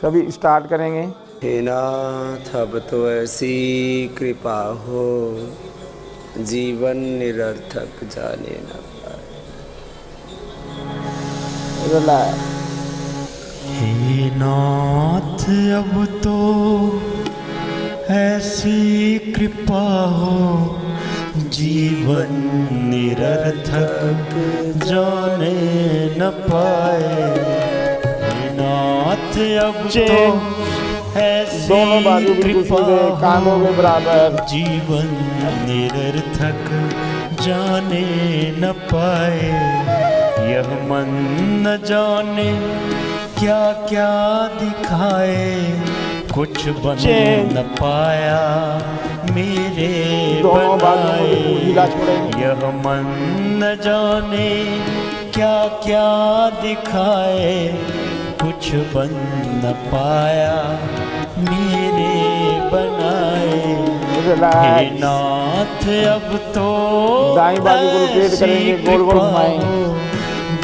सभी स्टार्ट करेंगे। हे नाथ अब तो ऐसी कृपा हो, जीवन निरर्थक जाने न पाए। हे नाथ अब तो ऐसी कृपा हो, जीवन निरर्थक जाने न पाए। हे नाथ अब तो ऐसी दोनों बाजू बिल्कुल सीधे, कानों के बराबर। जीवन निरर्थक जाने न पाए। यह मन न जाने क्या क्या दिखाए, कुछ बन न पाया मेरे बनाए। यह मन न जाने क्या क्या दिखाए, कुछ बन न पाया मेरे बनाए। हे नाथ अब तो दाईं बाजू को रोटेट करेंगे, गोल गोल घुमाएंगे।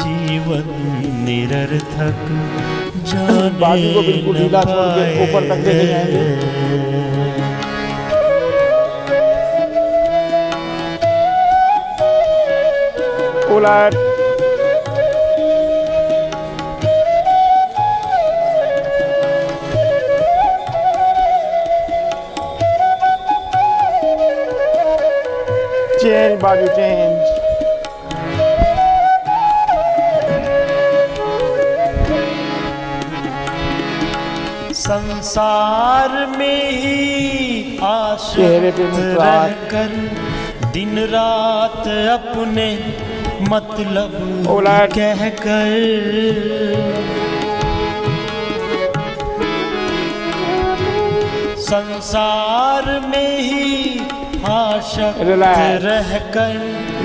जीवन निरर्थक जाने बाजू को बिल्कुल ढीला छोड़ के ऊपर तक लेके जाएंगे। उलट चेंज, बाजू चेंज। संसार में ही चेहरे पे आश्रित मुस्कुराहट। रहकर दिन रात अपने मतलब उलट। कहकर, संसार में ही आशक्त रिलैक्स। रहकर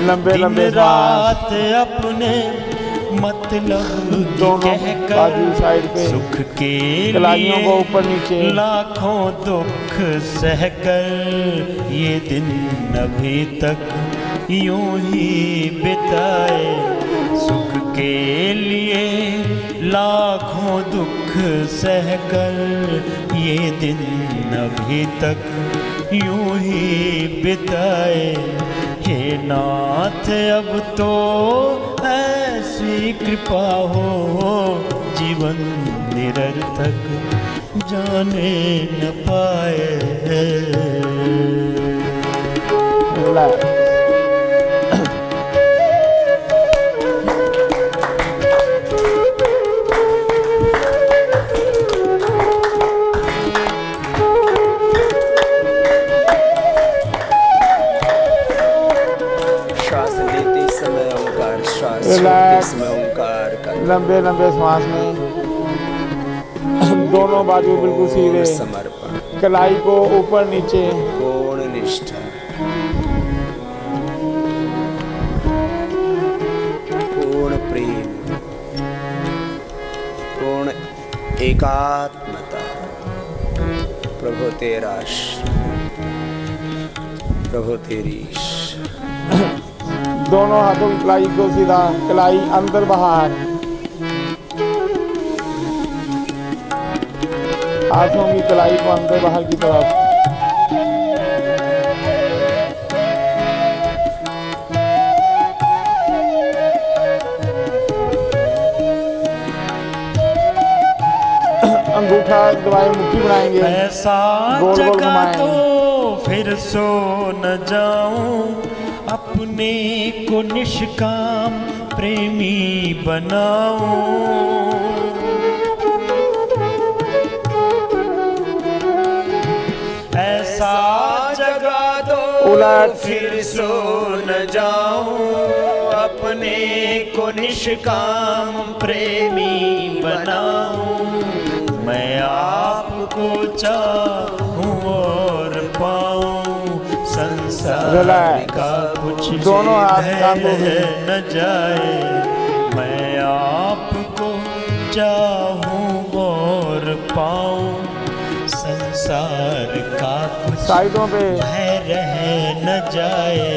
लंबे लंबे दिन रात अपने मतलब दोनों बाजू साइड पे सुख के कलाइयों को लिए ऊपर नीचे। लाखों दुख सहकर ये दिन अभी तक यूं ही बिताए। सुख के लिए लाखों दुख सहकर ये दिन अभी तक यूं ही बिताए। हे नाथ अब तो ऐसी कृपा हो, जीवन निरर्थक जाने न पाए। लंबे लंबे सांस में दोनों बाजू बिल्कुल सीधे, समर्पण, कलाई को ऊपर नीचे। पूर्ण निष्ठा, पूर्ण प्रेम, पूर्ण एकात्मता। प्रभु तेरा प्रभु तेरी। दोनों हाथों की कलाई को सीधा, कलाई अंदर बाहर, हाथों की कलाई को अंदर बाहर की तरफ। अंगूठा दबाए मुट्ठी बनाएंगे, ऐसा गोल गोल जगा घुमाएंगे। तो फिर सो न जाऊं, अपने को निष्काम प्रेमी बनाऊं। ऐसा जगा दो उलट। फिर सो न जाऊं, अपने को निष्काम प्रेमी बनाऊं। मैं आपको चाहूं और पाऊं, संसार का कुछ दोनों हाथ कांधों रह पे। न जाए। मैं आपको चाहूं और पाऊं, संसार का कुछ साइडों पे भय रह न जाए।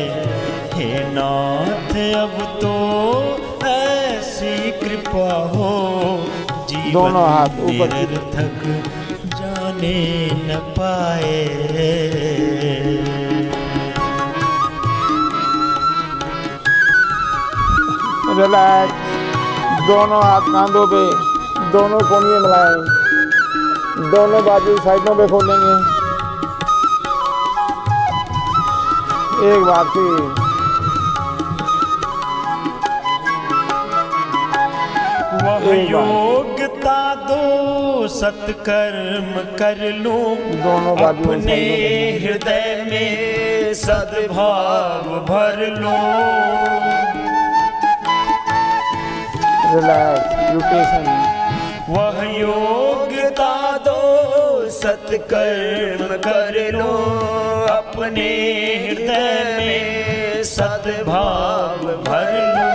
हे नाथ अब तो ऐसी कृपा हो, दोनों हाथ ऊपर की निरर्थक जाने न पाए। रिलैक्स। दोनों हाथ कांधों पे, दोनों कोहनियाँ मिलाएं, दोनों बाजू साइडों पे खोलेंगे। एक बार फिर वह एक बार। योग्यता दो सत्कर्म कर लूं, दोनों बाजू अपने साइडों हृदय में सद्भाव भर लूं। Relax, rotation. वह योग्यता दो सत्कर्म कर लो, अपने हृदय में सद्भाव भर लो।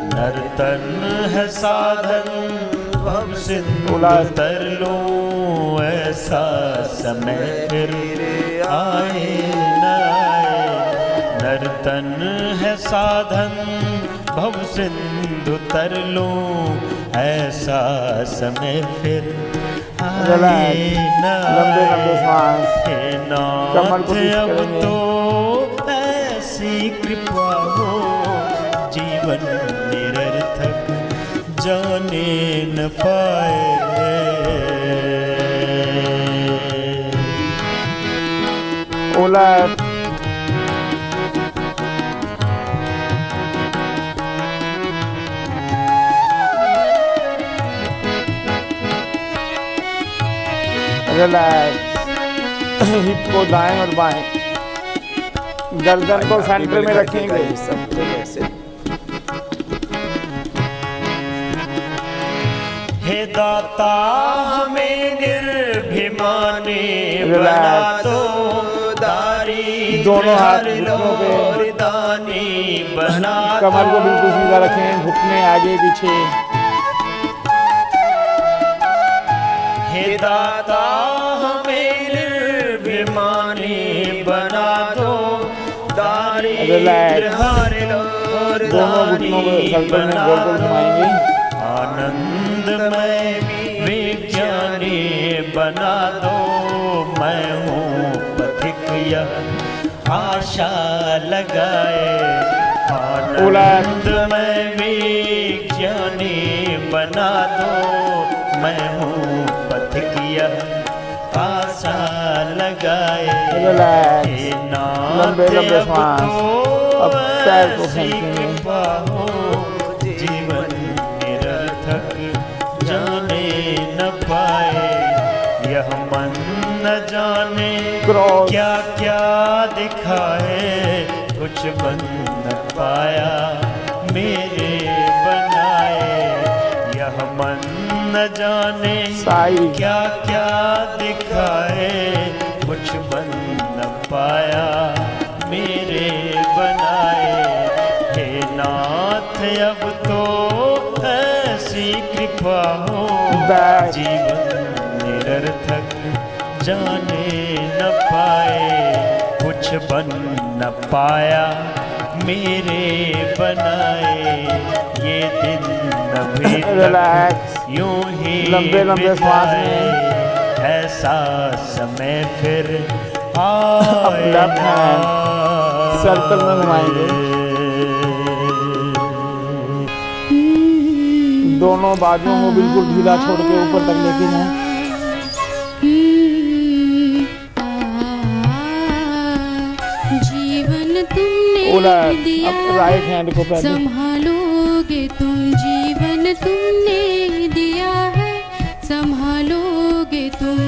नर्तन है साधन भव सिंधु तर लो, ऐसा समय फिर आए न आए। नर्तन है साधन भव सिंधु तर लो, ऐसा समय फिर आए न लंबे लंबे सांस। कमर को आए। अब करेंगे। तो ऐसी कृपा हो, जीवन निरर्थक जाने न पाए। उलट। रिलैक्स। हिप को दाएं और बाएं, गर्दन को सेंटर में रखेंगे। सब जगह से हे दाता हमें निर्भिमानी बना दो, दारी दोनों हाथ हर घुटनों पे। लोर दानी बना दो। कमर को बिल्कुल सीधा रखें, घुटने आगे पीछे। हे दाता हमें निर्भिमानी बना दो, दारी रिलैक्स। हर लोर दोनों घुटनों को दानी सर्कल में बना गोल गोल दो। घुमाएंगे। आनंदमय विज्ञानी बना दो, मैं हूँ पथिक यह आशा लगाए। आनंदमय विज्ञानी बना दो, मैं हूँ पथिक यह आशा लगाए। रिलैक्स। हे नाथ लंबे लंबे अब सांस। तो अब पैर को ऐसी फेंकेंगे। कृपा हो, जीवन निरर्थक जाने न पाए। यह मन न जाने क्रॉस। क्या क्या दिखाए, कुछ बन न पाया मेरे बनाए। यह मन न जाने साइड। क्या क्या दिखाए, कुछ बन न पाया मेरे बनाए। हे नाथ अब तो ऐसी कृपा हो, बैक। जीवन निरर्थक जाने न पाए। कुछ बन न पाया मेरे बनाए, ये दिन अभी रिलैक्स। तक यूं ही लंबे लंबे सांस बिताए। में। ऐसा समय फिर अब आए लेफ्ट हैंड सर्कल में घुमाएंगे। दोनों बाजुओं को बिल्कुल ढीला छोड़ के ऊपर तक लेके जाएं। जीवन तुमने दिया अब राइट हैंड को पहले। संभालोगे तुम, जीवन तुमने दिया है, संभालोगे तुम।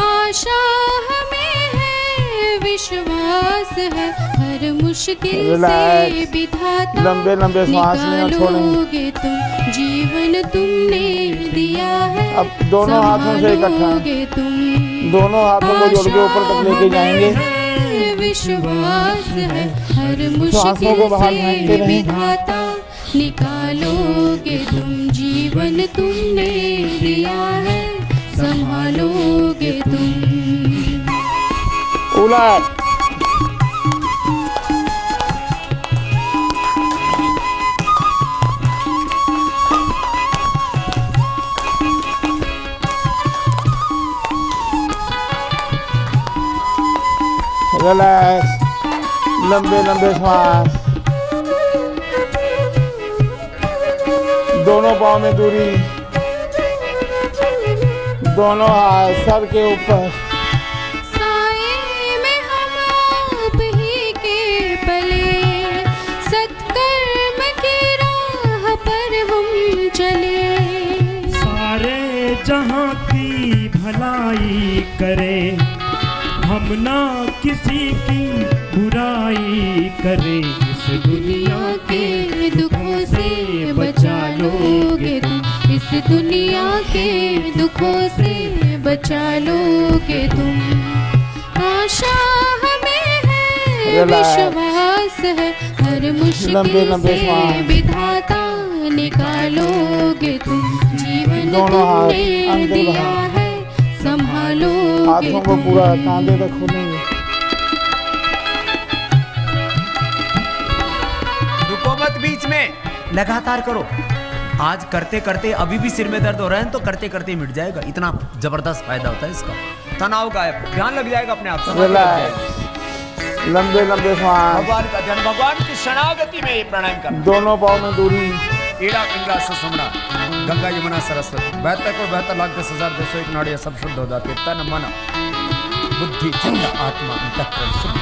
आशा हमें है, विश्वास है, हर मुश्किल से रिलैक्स। विधाता लंबे लंबे सांस लें और छोड़ें। निकालोगे तुम, जीवन तुमने दिया है, अब दोनों हाथों से इकट्ठा। संभालोगे तुम। दोनों हाथों को जोड़ के ऊपर तक लेके जाएंगे। विश्वास है, हर सांसों को मुश्किल बाहर से फेंकते रहें। विधाता निकालोगे तुम, जीवन तुमने दिया है, संभालोगे तुम। उलट। रिलैक्स, लंबे लंबे श्वास, दोनों पाँव में दूरी, दोनों हाथ सर के ऊपर। साए में हम आप ही के पले, सत्कर्म की राह पर हम चले। सारे जहां की भलाई करे, हम ना किसी की बुराई करे। इस दुनिया के दुखों से बचा लोगे तुम, इस दुनिया के दुखों से बचा लोगे तुम। आशा हमें है, विश्वास है, हर मुश्किल से विधाता निकालोगे तुम। जीवन तुमने दिया है, संभालोगे। हाथों को पूरा कांधे तक खोलेंगे। रुको मत बीच में, लगातार करो। आज करते करते अभी भी सिर में दर्द हो रहा है तो करते करते मिट जाएगा। इतना जबरदस्त फायदा होता है इसका। तनाव गायब, ध्यान लग जाएगा अपने आप से। लंबे लंबे श्वास, भगवान का ध्यान, भगवान की शरणागति में ये प्राणायाम करना। दोनों पाँव में दूरी, ईड़ा पिंगला सुषुम्ना, गंगा यमुना सरस्वती, 72 लाख 10,201 नाड़ियां सब शुद्ध हो जाती है। तन मन बुद्धि चित्त आत्मा अंतःकरण शुद्ध।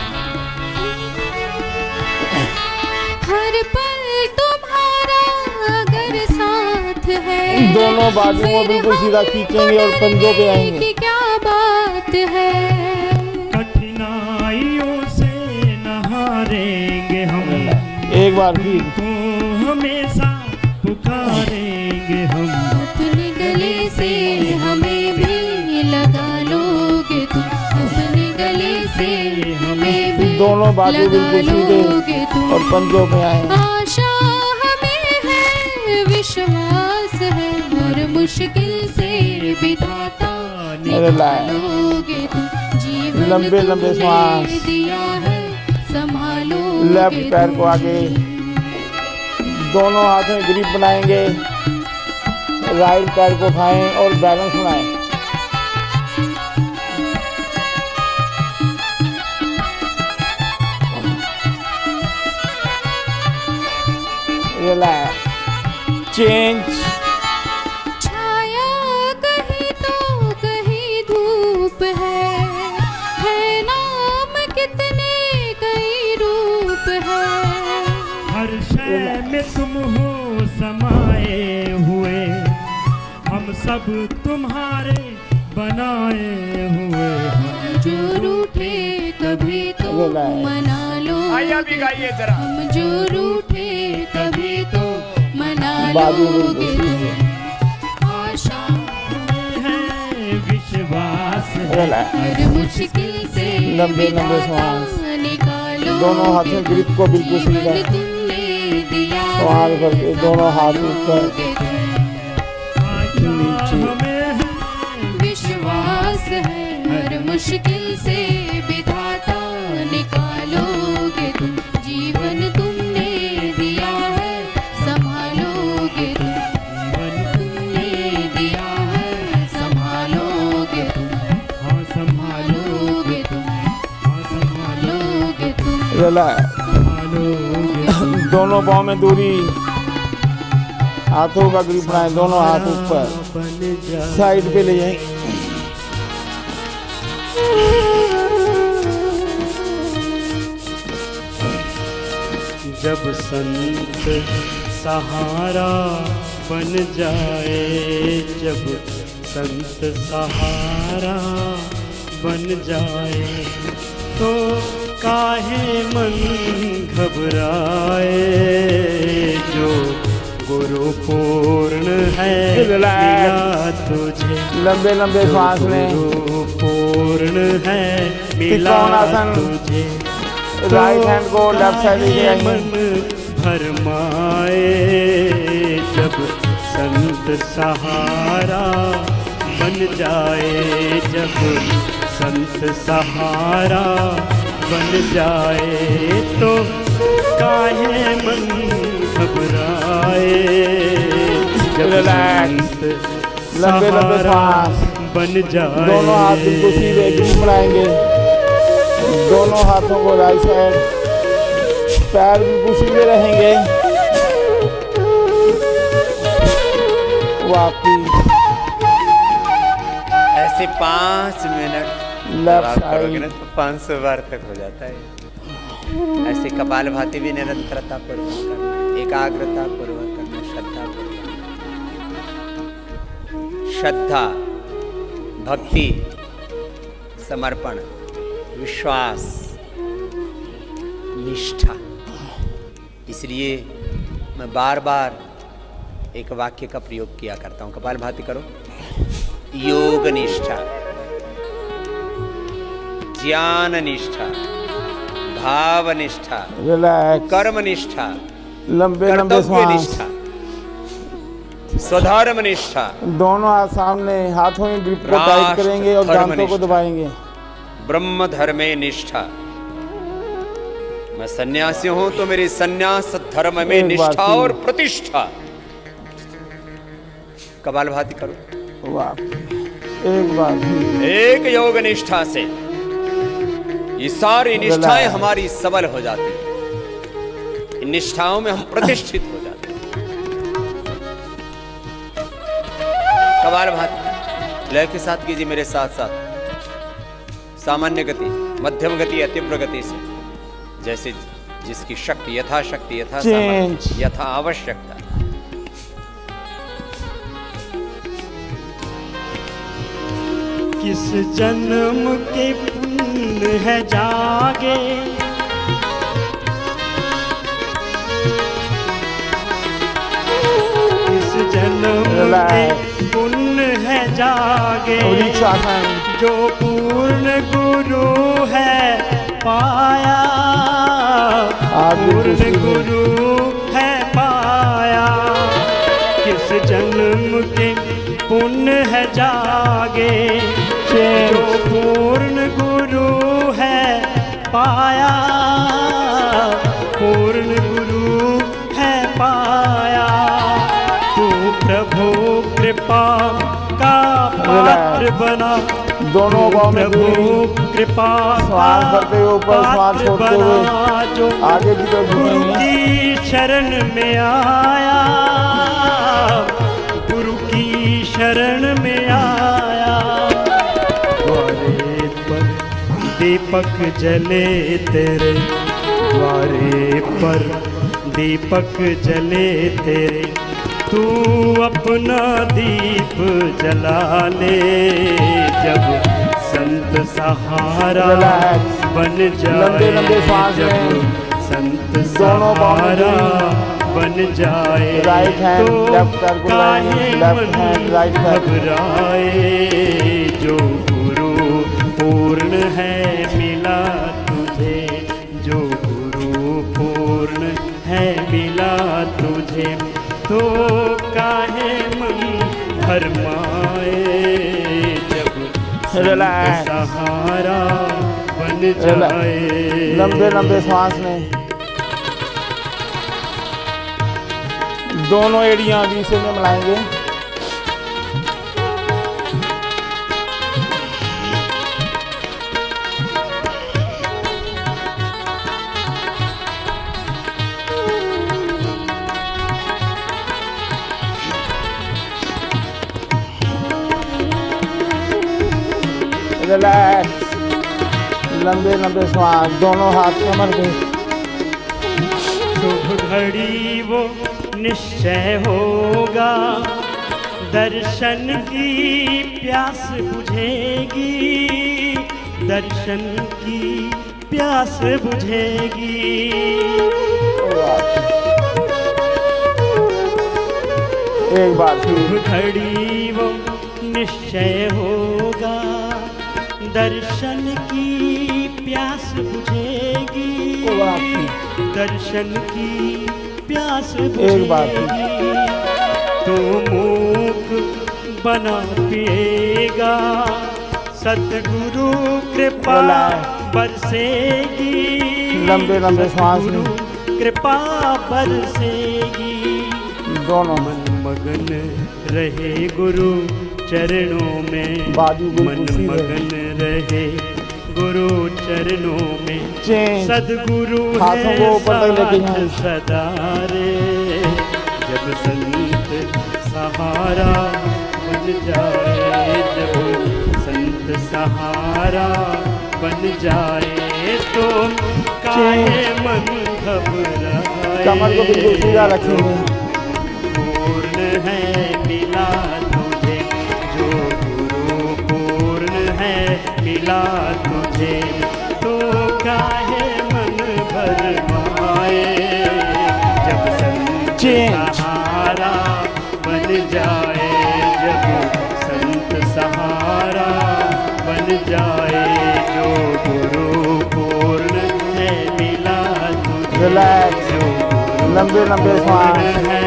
हर पल तुम्हारा अगर साथ है, दोनों बाजू को बिल्कुल सीधा खींचेंगे और पंजों पे आएंगे। की क्या बात है। कठिनाइयों से न हारेंगे हम, एक बार फिर तो हमेशा पुकारेंगे हम। अपने गले से हमें भी लगा लोगे तुम, अपने गले से हमें भी दोनों बाजू बिल्कुल सीधे तुम। और पंजों पे आए। आशा हमें है, विश्वास है, हर मुश्किल से विधाता निकालोगे तुम। जीवन लंबे लंबे श्वास, तुमने दिया है, संभालोगे। लेफ्ट पैर को आगे, दोनों हाथ में ग्रिप बनाएंगे, राइट पैर को उठाएं और बैलेंस बनाएं। Relax, change. छाया कहीं तो कहीं धूप है नाम कितने कई रूप है। हर शय में तुम हो समाये हुए, हम सब तुम्हारे बनाए हुए। जो रूठे कभी तो मना लो, आइए भी गाइए जरा। हम जो रूठे कभी तो मना बाजू लोगे बिल्कुल तुम। आशा है, विश्वास है, रिलैक्स, हर मुश्किल से लंबे लंबे विधाता श्वास, निकालोगे दोनों हाथ में ग्रिप को बिल्कुल जीवन सीधा तुमने दिया संभाल करके, दोनों हाथ ऊपर नीचे। विश्वास है, हर मुश्किल से विधाता निकालोगे तुम। जीवन तुमने दिया है, संभालोगे तुम। तुमने दिया है, संभालोगे तुम। हाँ संभालोगे तुम, संभालोगे तुम। रिलैक्स, संभालोगे। दोनों पाँव में दूरी, हाथों का ग्रिप बनाएं, दोनों हाथ ऊपर, साइड पे ले जाएं। जब संत सहारा बन जाए, जब संत सहारा बन जाए, तो काहे मन घबराए। जो गुरु पूर्ण है मिला तुझे, लंबे लंबे श्वास लें। गुरु पूर्ण है मिला त्रिकोणासन, तुझे। राइट हैंड को लेफ्ट साइड ले जाएंगे। मन भरमाए, जब संत सहारा बन जाए, जब संत सहारा बन जाए, तो काहे मन घबराए। जब संत लंबे लंबे सहारा श्वास, बन जाए, दोनों हाथ बिल्कुल सीधे ग्रिप बनाएंगे, दोनों हाथों को राइट साइड, पैर बिल्कुल सीधे रहेंगे। वापसी ऐसे 5 मिनट लेफ्ट आप करोगे ना साइड, तो 500 बार तक हो जाता है। ऐसे कपालभाति भी निरंतरता पूर्वक करना, एकाग्रता पूर्वक करना, श्रद्धा पूर्वक। श्रद्धा, भक्ति, समर्पण, विश्वास, निष्ठा। इसलिए मैं बार बार एक वाक्य का प्रयोग किया करता हूं। कपालभाति करो। योग निष्ठा, ज्ञान निष्ठा, भाव निष्ठा, रिलैक्स, कर्म निष्ठा, लंबे लंबे कर्तव्य श्वास। निष्ठा, स्वधर्म निष्ठा, दोनों हाथ सामने, हाथों में ग्रिप को टाइट राष्ट्र करेंगे और धर्म दांतों को निष्ठा। दबाएंगे। ब्रह्म धर्मे निष्ठा। मैं सन्यासी हूं तो मेरी सन्यास धर्म में एक बार निष्ठा फिर। और प्रतिष्ठा। कपालभाति करो। वाह, एक बार फिर। एक योग निष्ठा से ये सारी निष्ठाएं हमारी सबल हो जाती हैं। इन निष्ठाओं में हम प्रतिष्ठित हो जाते हैं। कपालभाति लय के साथ कीजिए मेरे साथ साथ। सामान्य गति, मध्यम गति या तीव्र गति से, जैसे जिसकी शक्ति, यथाशक्ति, यथा सामर्थ्य, यथा आवश्यकता। किस जन्म के पुण्य है जागे, किस जन्म के पुण्य है जागे, जो पूर्ण गुरु है पाया, पूर्ण गुरु है पाया। किस जन्म के पुण्य है जागे, जो पूर्ण गुरु है पाया, पूर्ण गुरु है पाया। तू प्रभु कृपा का पात्र बना, दोनों को प्रभु कृपा श्वास करते हुए ऊपर, श्वास छोड़ते हुए जो आगे की तरफ गुरु झुकेंगे। की शरण में आया, गुरु की शरण में आया। द्वारे पर दीपक जले तेरे, द्वारे पर दीपक जले तेरे, तू अपना दीप जला ले। जब संत सहारा बन जाए, जब संत सहारा बन जाए, राइट हैंड तो लेफ्ट कर, काहे लेफ्ट हैंड राइट कर। घबराए। जो गुरु पूर्ण है मिला तुझे, जो गुरु पूर्ण है मिला तुझे, तो काहे मन भरमाए। जब संत सहारा बन जाए। लंबे लंबे श्वास में दोनों एड़ियां बीच में मिलाएंगे। रिलैक्स, लंबे लंबे श्वास, दोनों हाथ कमर पे। शुभ घड़ी वो निश्चय होगा, दर्शन की प्यास बुझेगी, दर्शन की प्यास बुझेगी। एक बार शुभ घड़ी वो निश्चय होगा, दर्शन की प्यास बुझेगी, दर्शन की प्यास बुझेगी। तो मूक बना पिएगा, सतगुरु कृपा बरसेगी, लंबे लंबे श्वास गुरु कृपा बरसेगी। दोनों मन मगन रहे गुरु चरणों में, बाजू मन मगन रहे गुरु चरणों में चेंज। सदगुरु हाथों को ऊपर तक लेके साथ जाएं। सदा रे। जब संत सहारा बन जाए, जब संत सहारा बन जाए, तो काहे मन घबराए। कमर को बिल्कुल सीधा रखेंगे। पूर्ण है मिला तुझे जो गुरु, पूर्ण है मिला तुझे, तो काहे मन भरमाए। जब संत सहारा बन जाए, जब संत सहारा बन जाए, जो गुरु पूर्ण है मिला तुझे, रिलैक्स, जो लंबे लंबे सांस, है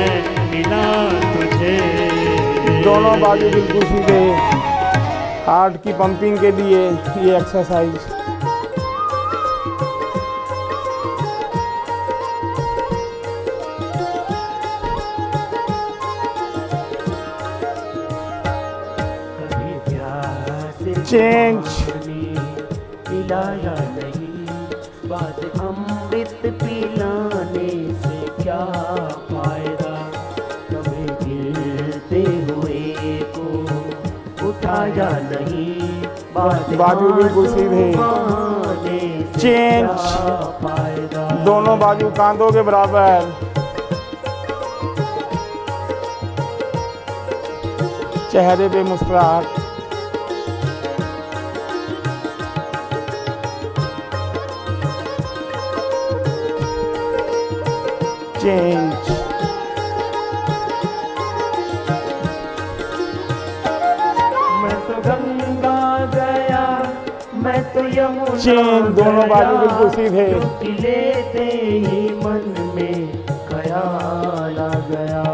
मिला तुझे। दोनों बाजू बिल्कुल सीधे। हार्ट की पंपिंग के लिए ये एक्सरसाइज। कभी प्यास चेंज। पिलाया नहीं, बात अमृत पिलाने से क्या फायदा। कभी गिरते हुए को उठाया नहीं, बात बाजू बिल्कुल सीधे। घुमाने से चेंज। क्या फायदा। दोनों बाजू कांधों के बराबर। चेहरे पे मुस्कुराहट। चेंज। मैं तो गंगा गया, मैं तो यमुना चेंज। दोनों बाजू गया, बिल्कुल सीधे। डुबकी लेते ही मन में ख्याल आ गया।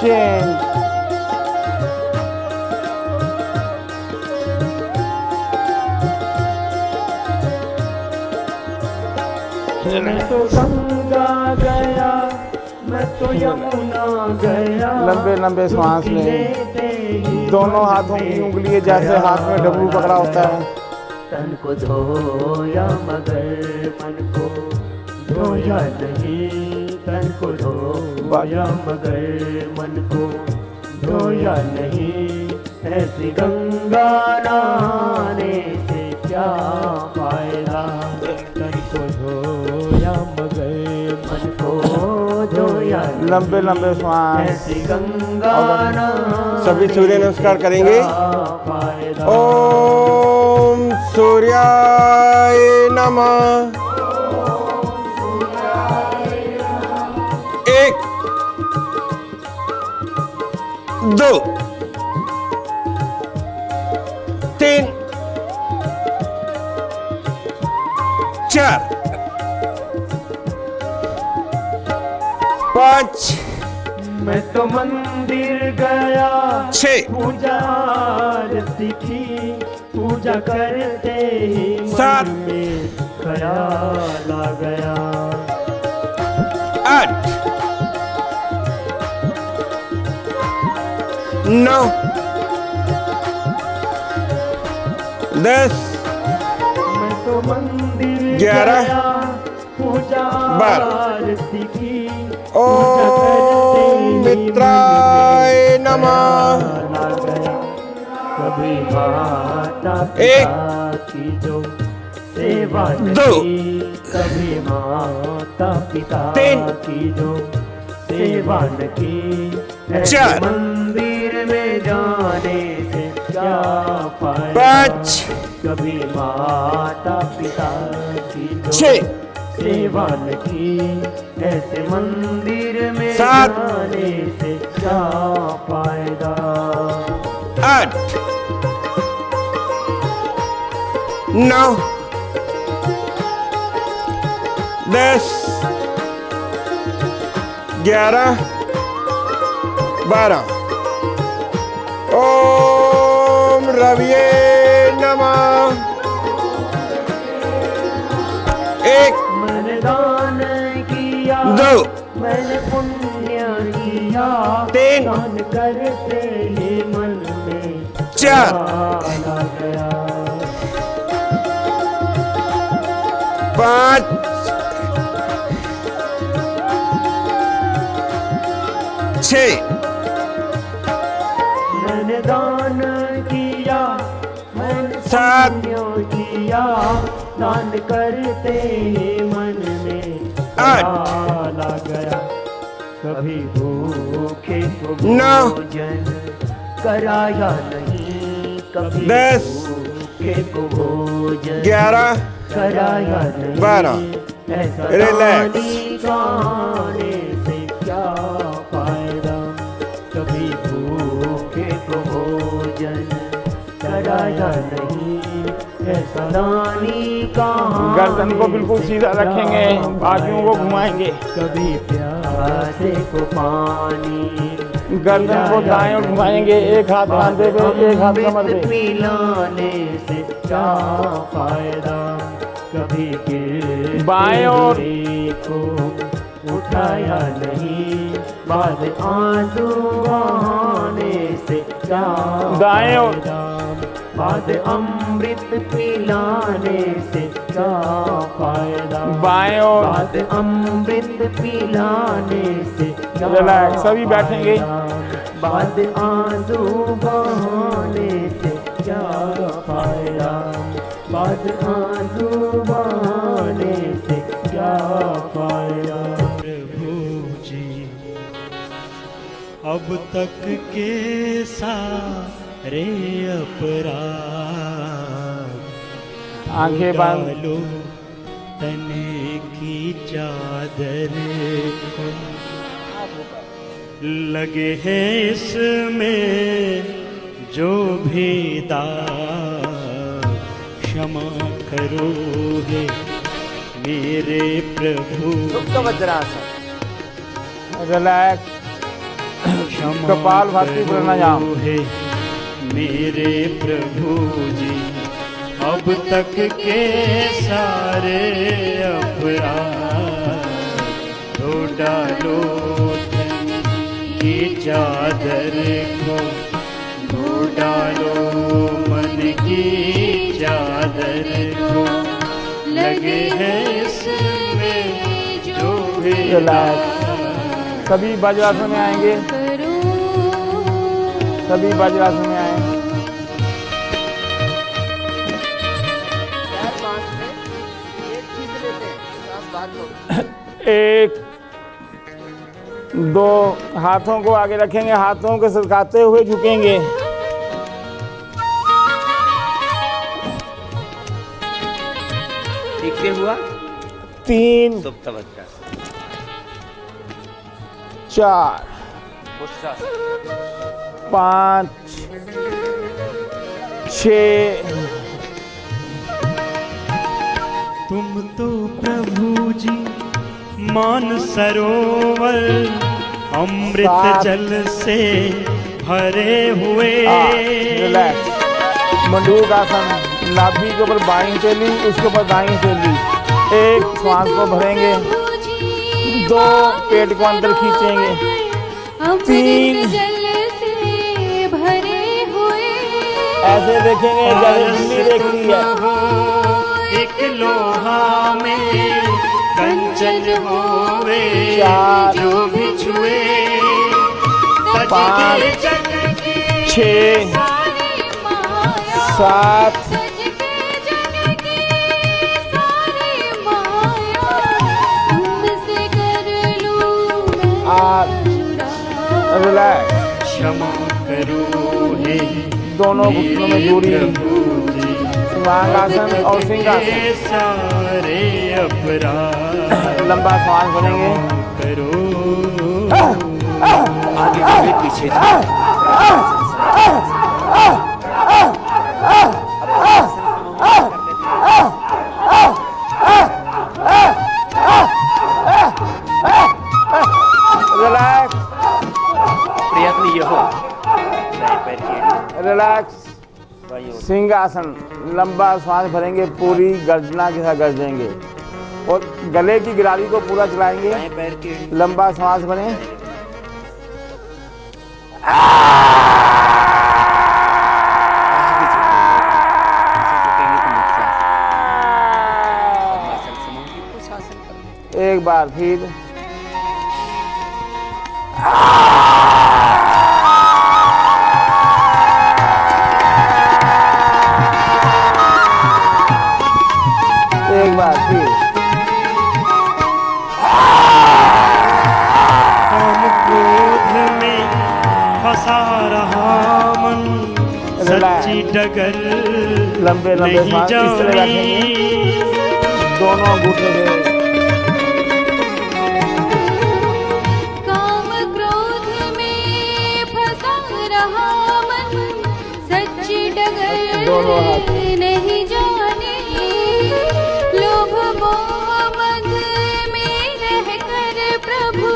चेंज। मैं तो गंगा गया, मैं तो यमुना गया, लंबे लंबे सांस डुबकी लें। लेते ही दोनों मन हाथों की में उंगलियां जैसे हाथ में डमरू पकड़ा होता है। तन को धोया मगर मन को धोया नहीं, तन को धोया मगर मन को धोया नहीं। ऐसी गंगा नहाने से क्या फायदा। तन को धोया मगर मन को धोया नहीं, लंबे लंबे सांस। ऐसी गंगा नहाने सभी सूर्य नमस्कार से करेंगे। क्या फायदा। ओम सूर्याय नमः। एक, दो, तीन, चार, पाँच, मैं तो मंदिर गया, छः, पूजा आरती की, पूजा करते ही सात, मन में ख्याल आ गया। आठ, नौ, 10, मैं तो मंदिर 11, गया, पूजा 12, आरती की, ओम मित्राय नमः। ख्याल आ गया। कभी माता एक, पिता की जो सेवा दो, नहीं, कभी माता पिता तीन, की जो सेवा न की, ऐसे चार, मंदिर में जाने से क्या फायदा। पाँच, कभी माता पिता की जो छः, सेवा न की, ऐसे मंदिर में सात, जाने से क्या फायदा। 8, 9, 10, 11, 12। ओम रविये नमः। एक, मैंने दान किया, दो, मैंने पुण्य किया, तीन, दान करते ही मन में चार, ख्याल आ गया। 5 6 मैंने दान किया, मैंने 7 पुण्य किया, दान करते मन में 8 ख्याल आ गया। कभी भूखे को 9 भोजन कराया नहीं, कभी 10 भूखे को भोजन 11 कराया नहीं। 12 ऐसा रिलैक्स। दानी गाने से क्या फायदा, कभी भूखे को भोजन कराया नहीं। ऐसा दानी कहाँ गर्दन को बिल्कुल सीधा रखेंगे, बाजुओं को घुमाएंगे। कभी प्यासे को पानी, गर्दन को दाएं और घुमाएंगे, एक हाथ कांधे पे, एक हाथ कमर पे। पिलाने से क्या फायदा, कभी गिरते बाएं और हुए को उठाया नहीं। बाद आंसू बहाने से क्या दाएं और फायदा, बाद अमृत पिलाने से क्या फायदा, बाएं और बाद अमृत पिलाने से क्या रिलैक्स, सभी बैठेंगे। फायदा, बाद आंसू बहाने से क्या फायदा, बाद आंसू बहाने से क्या फायदा। प्रभु जी अब तक के सारे अपराध आंखें बंद। डालो तने की चादर को, लगे हैं इसमें जो भी दाग, क्षमा करो हे मेरे प्रभु, सुप्त वज्रासन। रिलैक्स, क्षमा कपाल भाती प्राणायाम। करो हे मेरे प्रभु जी अब तक के सारे अपराध धो डालो तन की चादर को, धो डालो मन की चादर को, लगे हैं इसमें जो भी रिलैक्स, सभी वज्रासन में आएंगे, सभी वज्रासन में आए। एक दो हाथों को आगे रखेंगे, हाथों को सरकाते हुए झुकेंगे। ठीक से हुआ। 3 सुप्त वज्रासन। 4 पुष्टासन। 5 6 तुम तो प्रभु जी मान सरोवर अमृत 7 जल से भरे हुए, रिलैक्स, मंडूक आसन, नाभि के ऊपर बाईं हथेली, उसके ऊपर दाईं हथेली। 1 श्वास को भरेंगे, 2 पेट को अंदर खींचेंगे, 3 जल से भरे हुए, ऐसे देखेंगे जैसे बिल्ली देखती है। एक लोहा में कंचन होवे, 4 जो भी छुए 5 6 7 8 रिलैक्स, क्षमा करो हे दोनों घुटनों में जोड़िए, सुभांगासन और सिंहासन। सारे अपराध लंबा श्वास भरेंगे, करो, आगे बढ़े पीछे जाए। रिलैक्स, प्रयत्न ये हो। रिलैक्स, सिंहासन, लंबा श्वास भरेंगे, पूरी गर्जना के साथ गर्जेंगे और गले की गिरारी को पूरा चलाएंगे। दाएं पैर की एड़ी। लंबा श्वास भरें, बार फिर। एक बार फिर। काम क्रोध में फंसा रहा मन, सच्ची डगर लंबे लंबे नहीं सांस इस तरह जानी। रखेंगे, दोनों घुटने से। काम क्रोध में फंसा रहा मन, सच्ची डगर दोनों हाथ। नहीं जाने। लोभ मोह मद में रहकर प्रभु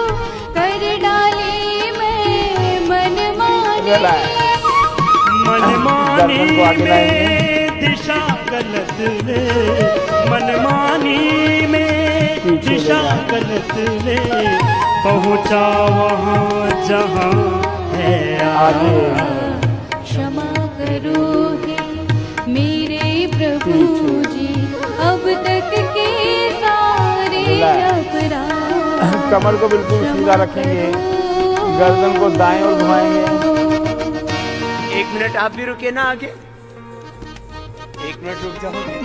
कर डाले मैं मनमानी। मनमानी गर्दन को आगे लाएंगे। में दिशा गलत ले, मनमानी में पीछे ले दिशा जाएं। गलत ले, पहुंचा वहाँ जहाँ है आगे। क्षमा करो हे मेरे प्रभु जी, अब तक के सारे अपराध। कमर को बिल्कुल सीधा रखेंगे, गर्दन को दाएं और घुमाएंगे। 1 मिनट आप भी रुके ना आगे, 1 मिनट रुक जाओगे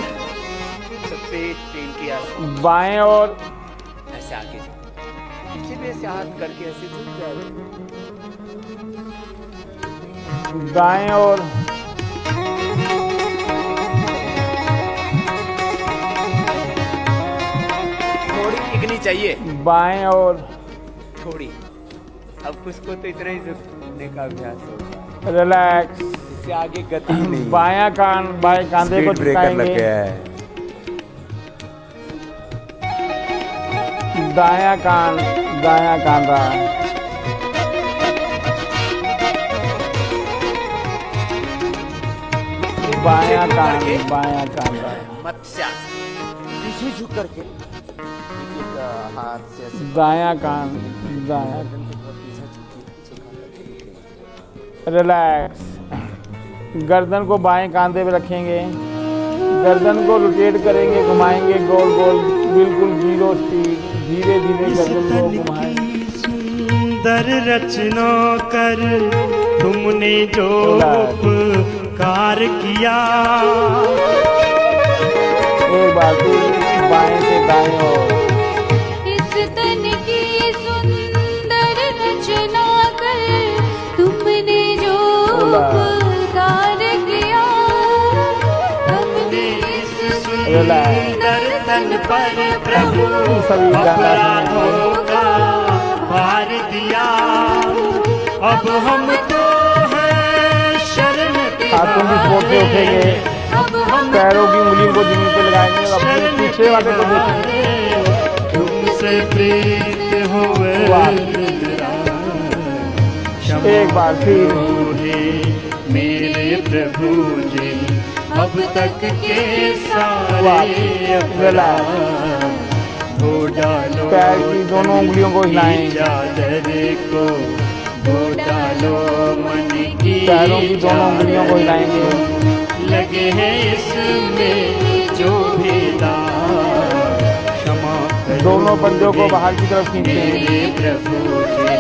तो पेट की आस बाएं और ऐसे आगे जाओ, सिर्फ ऐसे हाथ करके ऐसे झुक जाओ। दाएं और थोड़ी टिकनी चाहिए, बाएं और थोड़ी। अब उसको तो इतना ही झुकने का अभ्यास होगा, रिलैक्स। इससे आगे गति नहीं। बायां कान बाएं कांधे को झुकाएंगे, है। दायां कान दायां कांधा। बायां कान बायां कांधा। मत्स्यासन झुक करके एक हाथ से ऐसे दायां कान दायां। रिलैक्स। गर्दन को बाएं कांधे पे रखेंगे, गर्दन को रोटेट करेंगे, घुमाएंगे गोल गोल, बिल्कुल 0 स्पीड। धीरे धीरे गर्दन को घुमाएंगे। सुंदर रचना कर तुमने जो उपकार किया, एक बार फिर बाएं से दाएं और इस तन की सुंदर रचना कर तुमने जो उपकार किया, अपने इस सुंदर तन पर प्रभु सभी गाना अपराधों का भार दिया। अब हम तो हैं शरण हाथों की स्पोर्ट से उठेंगे, अब हम पैरों की उंगलियों को जमीन पे लगाएंगे और अपने पीछे वाले को देखेंगे। तुमसे प्रीत हुए एक बार फिर मेरे प्रभु जी, अब तक के सारे अपराध धो डालो। पैर की दोनों उंगलियों को हिलाएं, चादर को धो डालो, मन की पैरों की दोनों उंगलियों को हिलाएंगे। लगे हैं इसमें जो भी दाग, क्षमा करो दोनों पंजों को बाहर की तरफ खींचते हैं। मेरे प्रभु जी,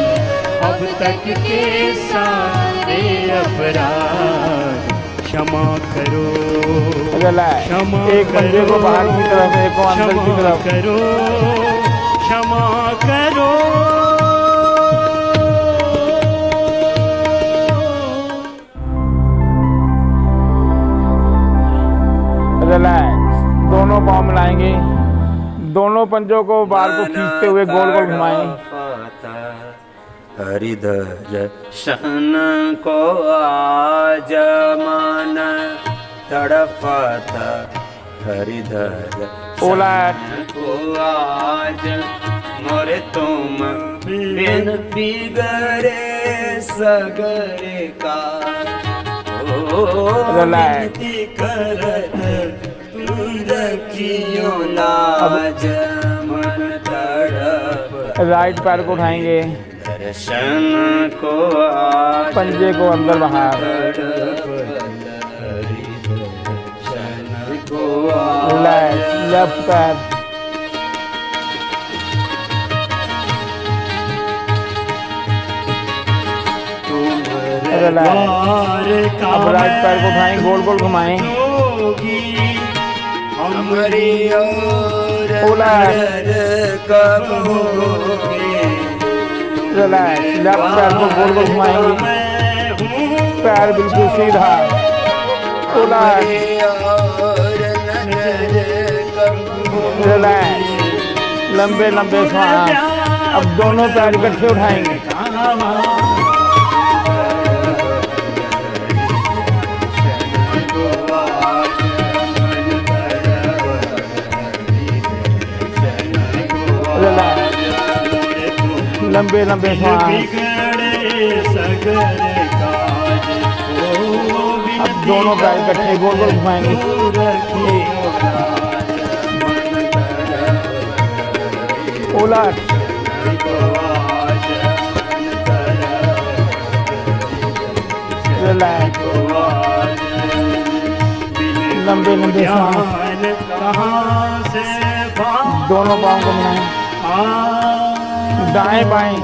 अब तक के सारे अपराध क्षमा करो। रिलैक्स। क्षमा एक पंजे को बाहर की तरफ, एक को अंदर की क्षमा तरफ। करो, क्षमा करो। रिलैक्स। दोनों पाँव मिलाएंगे, दोनों पंजों को बाहर को खींचते हुए गोल गोल घुमाएं। हरिदर्शन को आज मन तड़पता, हरिदर्शन ओला को आज मोरे तुम बिन बिगड़े सगरे का। रिलैक्स। करत रखियो लाज मन तड़प। राइट पैर को उठाएंगे, दर्शन को आज पंजे को अंदर बाहर। दर्शन को आज रिलैक्स। लेफ्ट पैर द्वारका अब राइट पैर को उठाएं, गोल गोल घुमाएं। जोगी हमारी ओर बोला कब होगे, रिलैक्स, लेफ्ट पैर को गोल गोल घुमाएंगे, पैर बिल्कुल सीधा। बोला रिलैक्स, लंबे लंबे सांस। अब दोनों पैर इकट्ठे उठाएंगे, लंबे लंबे सांस। अब दोनों पैर इकट्ठे गोल गोल घुमाएंगे। उलट, रिलैक्स, लंबे लंबे सांस। दोनों पाँव को मिलाएं, दाएं बाएं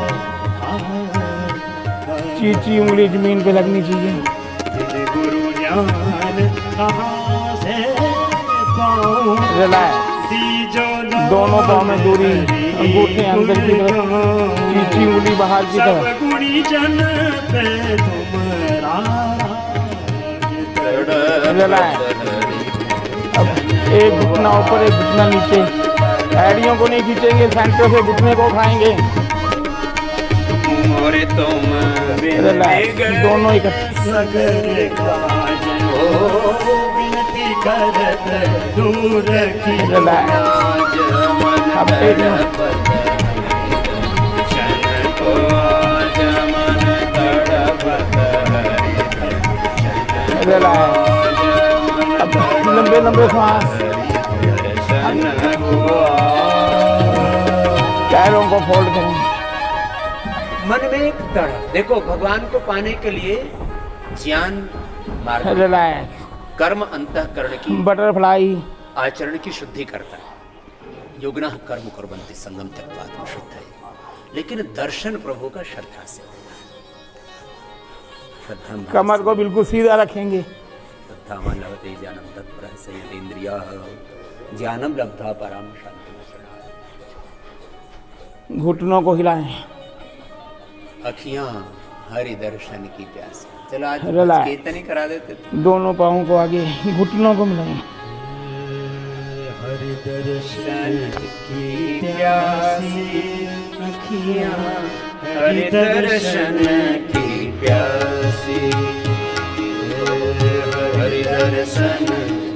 चीची उंगली जमीन पे लगनी चाहिए। रिलैक्स, दोनों पाँव में दूरी, अंगूठे अंदर की तरफ, चीची उंगली बाहर की तरफ। रिलैक्स, अब एक घुटना ऊपर एक घुटना नीचे, एड़ियों को नहीं खींचेंगे, सेंटर से घुटने को उठाएंगे। रिलैक्स, दोनों इकट्ठे। रिलैक्स, अब एक रिलैक्स, अब लंबे लंबे सांस। पैरों को फोल्ड करें। मन में एक तड़प, देखो भगवान को पाने के लिए ज्ञान मार्ग, रिलैक्स, कर्म अंतःकरण की, बटरफ्लाई, आचरण की शुद्धि करता है। योगिनः कर्म कुर्वन्ति संगम त्यक्त्वा आत्मशुद्धये। लेकिन दर्शन प्रभु का श्रद्धा से, श्रद्धा कमर को बिल्कुल सीधा रखेंगे। श्रद्धा मान लभते ज्ञानम तत्परः संयतेन्द्रियाः ज्ञानम लब्ध्वा परां शान्तिम्। घुटनों को हिलाएं। अखियां हरि दर्शन की प्यास। चलो आज रिलैक्स। कीर्तन ही करा देते थे। दोनों पाँवों को आगे, घुटनों को मिलाएं। हरि दर्शन की प्यासी अखियां, हरि दर्शन की प्यासी, हरि दर्शन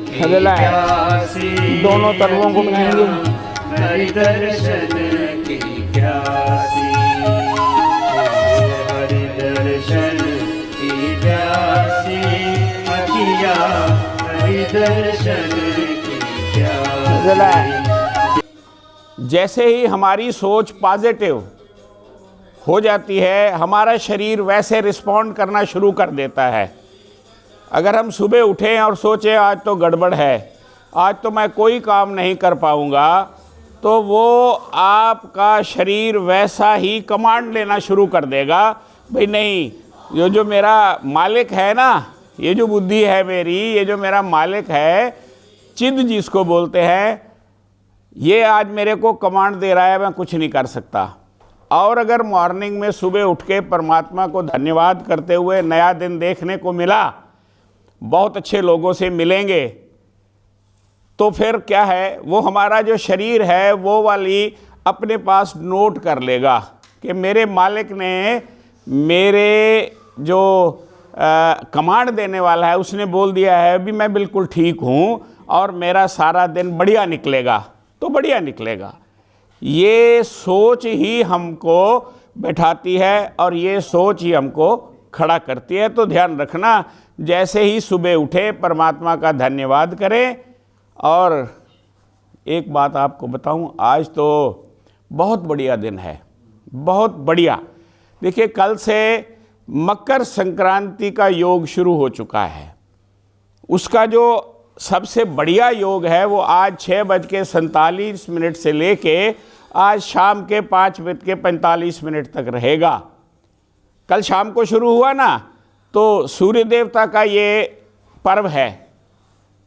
की प्यासी। दोनों तलवों को मिलाएंगे। हरि दर्शन की प्यासी, हरि दर्शन की प्यासी अखियां, हरि दर्शन की प्यासी। जैसे ही हमारी सोच पॉजिटिव हो जाती है, हमारा शरीर वैसे रिस्पॉन्ड करना शुरू कर देता है। अगर हम सुबह उठें और सोचें आज तो गड़बड़ है, आज तो मैं कोई काम नहीं कर पाऊंगा, तो वो आपका शरीर वैसा ही कमांड लेना शुरू कर देगा। भाई नहीं, ये जो मेरा मालिक है ना, ये जो बुद्धि है मेरी, ये जो मेरा मालिक है, चिद जिसको बोलते हैं, ये आज मेरे को कमांड दे रहा है, मैं कुछ नहीं कर सकता। और अगर मॉर्निंग में सुबह उठ के परमात्मा को धन्यवाद करते हुए नया दिन देखने को मिला, बहुत अच्छे लोगों से मिलेंगे, तो फिर क्या है, वो हमारा जो शरीर है वो वाली अपने पास नोट कर लेगा कि मेरे मालिक ने, मेरे जो कमांड देने वाला है, उसने बोल दिया है भी मैं बिल्कुल ठीक हूँ और मेरा सारा दिन बढ़िया निकलेगा, तो बढ़िया निकलेगा। ये सोच ही हमको बैठाती है और ये सोच ही हमको खड़ा करती है। तो ध्यान रखना, जैसे ही सुबह उठे परमात्मा का धन्यवाद करें। और एक बात आपको बताऊं, आज तो बहुत बढ़िया दिन है, बहुत बढ़िया। देखिए, कल से मकर संक्रांति का योग शुरू हो चुका है। उसका जो सबसे बढ़िया योग है वो आज 6:47 से लेके आज शाम के 5:45 तक रहेगा। कल शाम को शुरू हुआ ना, तो सूर्य देवता का ये पर्व है।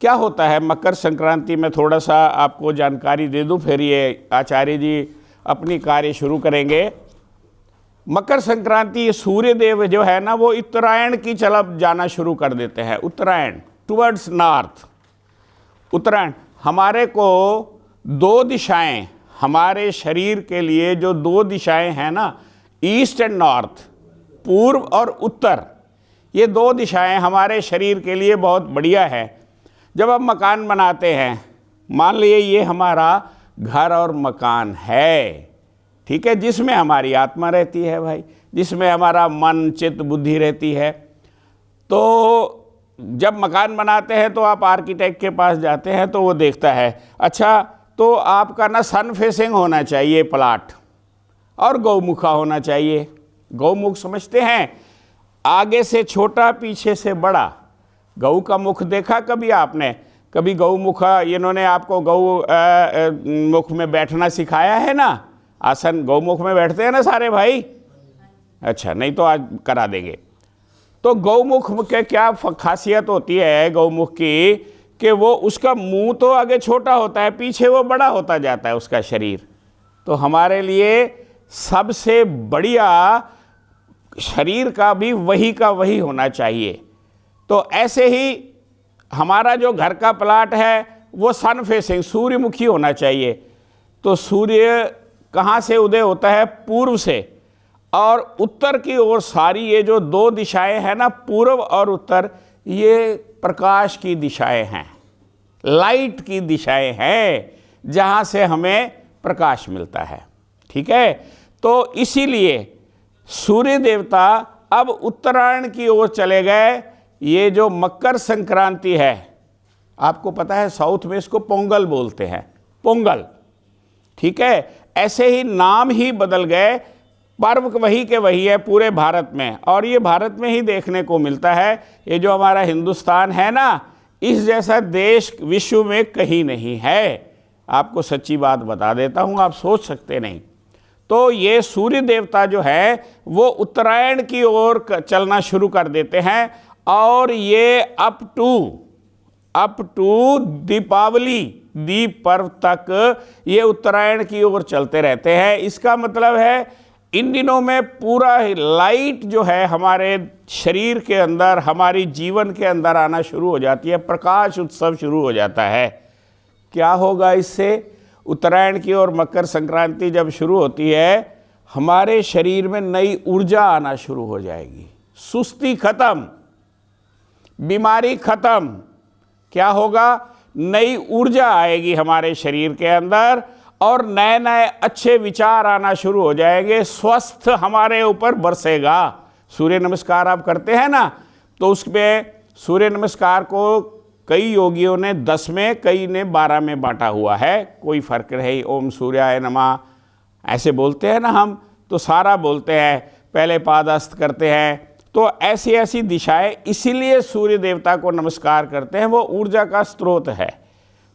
क्या होता है मकर संक्रांति में, थोड़ा सा आपको जानकारी दे दूं, फिर ये आचार्य जी अपनी कार्य शुरू करेंगे। मकर संक्रांति सूर्य देव जो है ना, वो उत्तरायण की तरफ जाना शुरू कर देते हैं, उत्तरायण, टुवर्ड्स नॉर्थ। उत्तरायण, हमारे को दो दिशाएं, हमारे शरीर के लिए जो दो दिशाएं हैं ना, ईस्ट एंड नॉर्थ, पूर्व और उत्तर, ये दो दिशाएं हमारे शरीर के लिए बहुत बढ़िया है। जब हम मकान बनाते हैं, मान लीजिए ये हमारा घर और मकान है, ठीक है, जिसमें हमारी आत्मा रहती है भाई, जिसमें हमारा मन चित्त बुद्धि रहती है। तो जब मकान बनाते हैं तो आप आर्किटेक्ट के पास जाते हैं तो वो देखता है, अच्छा तो आपका ना सन फेसिंग होना चाहिए प्लाट, और गौमुखा होना चाहिए। गौमुख समझते हैं, आगे से छोटा पीछे से बड़ा। गऊ का मुख देखा कभी आपने? कभी गौ मुखा, इन्होंने आपको गौ मुख में बैठना सिखाया है ना, आसन गौमुख में बैठते हैं ना सारे भाई? अच्छा, नहीं तो आज करा देंगे। तो गौमुख के क्या खासियत होती है गौमुख की, कि वो उसका मुंह तो आगे छोटा होता है, पीछे वो बड़ा होता जाता है उसका शरीर। तो हमारे लिए सबसे बढ़िया शरीर का भी वही का वही होना चाहिए। तो ऐसे ही हमारा जो घर का प्लाट है वो सन फेसिंग, सूर्यमुखी होना चाहिए। तो सूर्य कहाँ से उदय होता है? पूर्व से, और उत्तर की ओर सारी ये जो दो दिशाएं हैं ना, पूर्व और उत्तर, ये प्रकाश की दिशाएं हैं, लाइट की दिशाएं हैं, जहाँ से हमें प्रकाश मिलता है। ठीक है, तो इसीलिए सूर्य देवता अब उत्तरायण की ओर चले गए। ये जो मकर संक्रांति है, आपको पता है साउथ में इसको पोंगल बोलते हैं, पोंगल, ठीक है। ऐसे ही नाम ही बदल गए, पर्व वही के वही है पूरे भारत में, और ये भारत में ही देखने को मिलता है। ये जो हमारा हिंदुस्तान है ना, इस जैसा देश विश्व में कहीं नहीं है। आपको सच्ची बात बता देता हूँ, आप सोच सकते नहीं। तो ये सूर्य देवता जो है वो उत्तरायण की ओर चलना शुरू कर देते हैं, और ये अप टू दीपावली, दीप पर्व तक ये उत्तरायण की ओर चलते रहते हैं। इसका मतलब है इन दिनों में पूरा लाइट जो है हमारे शरीर के अंदर, हमारी जीवन के अंदर आना शुरू हो जाती है, प्रकाश उत्सव शुरू हो जाता है। क्या होगा इससे? उत्तरायण की ओर मकर संक्रांति जब शुरू होती है, हमारे शरीर में नई ऊर्जा आना शुरू हो जाएगी, सुस्ती खत्म, बीमारी खत्म। क्या होगा? नई ऊर्जा आएगी हमारे शरीर के अंदर, और नए नए अच्छे विचार आना शुरू हो जाएंगे, स्वस्थ हमारे ऊपर बरसेगा। सूर्य नमस्कार आप करते हैं ना, तो उसमें सूर्य नमस्कार को कई योगियों ने 10 में, कई ने 12 में बांटा हुआ है, कोई फर्क नहीं। ओम सूर्याय नमः ऐसे बोलते हैं ना हम, तो सारा बोलते हैं, पहले पादहस्त करते हैं। तो ऐसी ऐसी दिशाएं, इसीलिए सूर्य देवता को नमस्कार करते हैं, वो ऊर्जा का स्रोत है।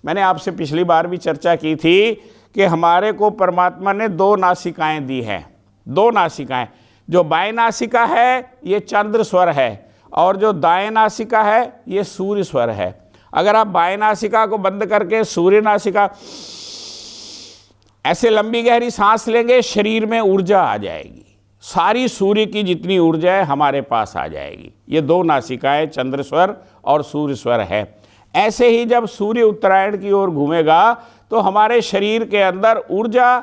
मैंने आपसे पिछली बार भी चर्चा की थी कि हमारे को परमात्मा ने 2 नासिकाएं दी हैं, 2 नासिकाएं। जो बाएं नासिका है ये चंद्र स्वर है, और जो दाएं नासिका है ये सूर्य स्वर है। अगर आप बाएं नासिका को बंद करके सूर्य नासिका ऐसे लंबी गहरी सांस लेंगे, शरीर में ऊर्जा आ जाएगी, सारी सूर्य की जितनी ऊर्जा है हमारे पास आ जाएगी। ये 2 नासिकाएं चंद्र स्वर और सूर्य स्वर है। ऐसे ही जब सूर्य उत्तरायण की ओर घूमेगा तो हमारे शरीर के अंदर ऊर्जा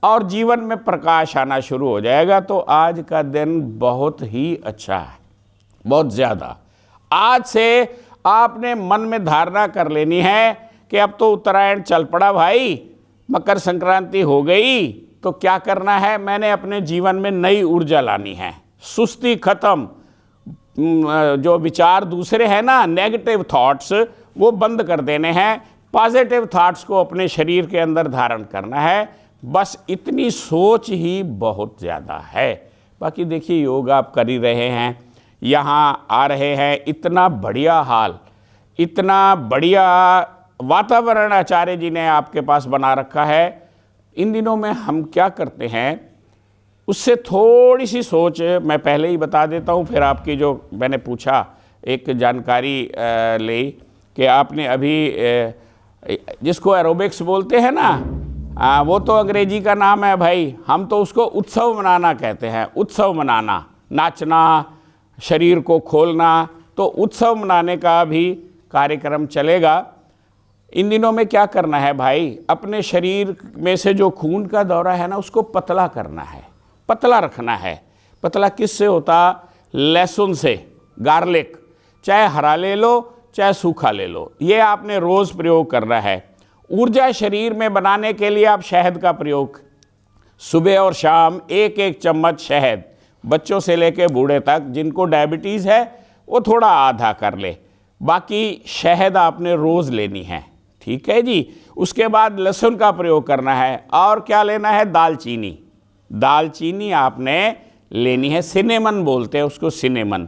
और जीवन में प्रकाश आना शुरू हो जाएगा। तो आज का दिन बहुत ही अच्छा है, बहुत ज़्यादा। आज से आपने मन में धारणा कर लेनी है कि अब तो उत्तरायण चल पड़ा भाई, मकर संक्रांति हो गई, तो क्या करना है? मैंने अपने जीवन में नई ऊर्जा लानी है, सुस्ती खत्म, जो विचार दूसरे हैं ना, नेगेटिव थॉट्स, वो बंद कर देने हैं, पॉजिटिव थॉट्स को अपने शरीर के अंदर धारण करना है। बस इतनी सोच ही बहुत ज़्यादा है। बाकी देखिए, योग आप कर ही रहे हैं, यहाँ आ रहे हैं, इतना बढ़िया हाल, इतना बढ़िया वातावरण आचार्य जी ने आपके पास बना रखा है। इन दिनों में हम क्या करते हैं, उससे थोड़ी सी सोच मैं पहले ही बता देता हूँ, फिर आपकी जो मैंने पूछा एक जानकारी ली कि आपने अभी जिसको एरोबिक्स बोलते हैं ना, वो तो अंग्रेजी का नाम है भाई, हम तो उसको उत्सव मनाना कहते हैं। उत्सव मनाना, नाचना, शरीर को खोलना, तो उत्सव मनाने का भी कार्यक्रम चलेगा। इन दिनों में क्या करना है भाई, अपने शरीर में से जो खून का दौरा है ना उसको पतला करना है, पतला रखना है। पतला किससे होता? लहसुन से, गार्लिक, चाहे हरा ले लो चाहे सूखा ले लो, ये आपने रोज़ प्रयोग करना है। ऊर्जा शरीर में बनाने के लिए आप शहद का प्रयोग, सुबह और शाम एक एक चम्मच शहद, बच्चों से लेकर बूढ़े तक, जिनको डायबिटीज़ है वो थोड़ा आधा कर ले, बाकी शहद आपने रोज़ लेनी है, ठीक है जी। उसके बाद लहसुन का प्रयोग करना है, और क्या लेना है? दालचीनी। दालचीनी आपने लेनी है, सिनेमन बोलते हैं उसको, सिनेमन।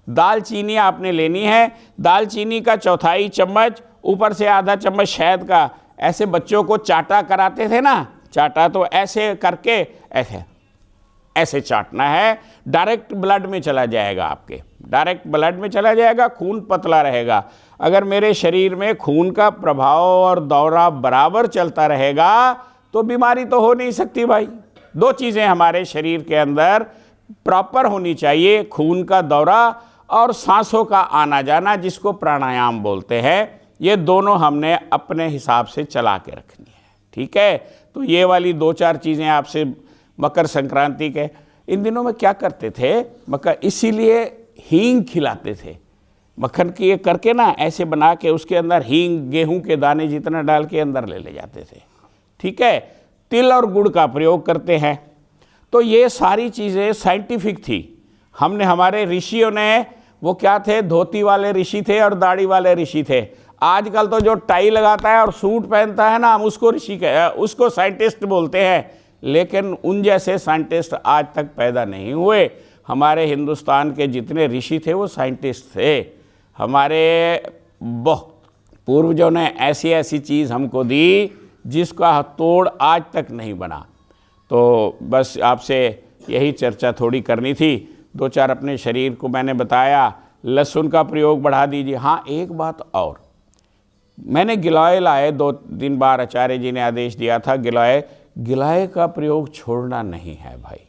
दालचीनी आपने लेनी है। दालचीनी का चौथाई चम्मच, ऊपर से आधा चम्मच शहद का। ऐसे बच्चों को चाटा कराते थे ना, चाटा, तो ऐसे करके ऐसे ऐसे चाटना है, डायरेक्ट ब्लड में चला जाएगा, आपके डायरेक्ट ब्लड में चला जाएगा, खून पतला रहेगा। अगर मेरे शरीर में खून का प्रभाव और दौरा बराबर चलता रहेगा तो बीमारी तो हो नहीं सकती भाई। दो चीज़ें हमारे शरीर के अंदर प्रॉपर होनी चाहिए, खून का दौरा और सांसों का आना जाना, जिसको प्राणायाम बोलते हैं। ये दोनों हमने अपने हिसाब से चला के रखनी है, ठीक है। तो ये वाली दो चार चीज़ें आपसे मकर संक्रांति के इन दिनों में क्या करते थे, मकर इसीलिए हींग खिलाते थे। मक्खन की ये करके ना ऐसे बना के उसके अंदर हींग, गेहूं के दाने जितना डाल के अंदर ले जाते थे, ठीक है। तिल और गुड़ का प्रयोग करते हैं। तो ये सारी चीज़ें साइंटिफिक थी। हमने, हमारे ऋषियों ने, वो क्या थे, धोती वाले ऋषि थे और दाढ़ी वाले ऋषि थे। आजकल तो जो टाई लगाता है और सूट पहनता है ना, हम उसको ऋषि उसको साइंटिस्ट बोलते हैं, लेकिन उन जैसे साइंटिस्ट आज तक पैदा नहीं हुए। हमारे हिंदुस्तान के जितने ऋषि थे वो साइंटिस्ट थे। हमारे पूर्वजों ने ऐसी ऐसी चीज़ हमको दी जिसका तोड़ आज तक नहीं बना। तो बस आपसे यही चर्चा थोड़ी करनी थी। दो चार अपने शरीर को मैंने बताया। लहसुन का प्रयोग बढ़ा दीजिए। हाँ, एक बात और, मैंने गिलोय लाए 2-3 बार, आचार्य जी ने आदेश दिया था गिलोय का प्रयोग छोड़ना नहीं है भाई।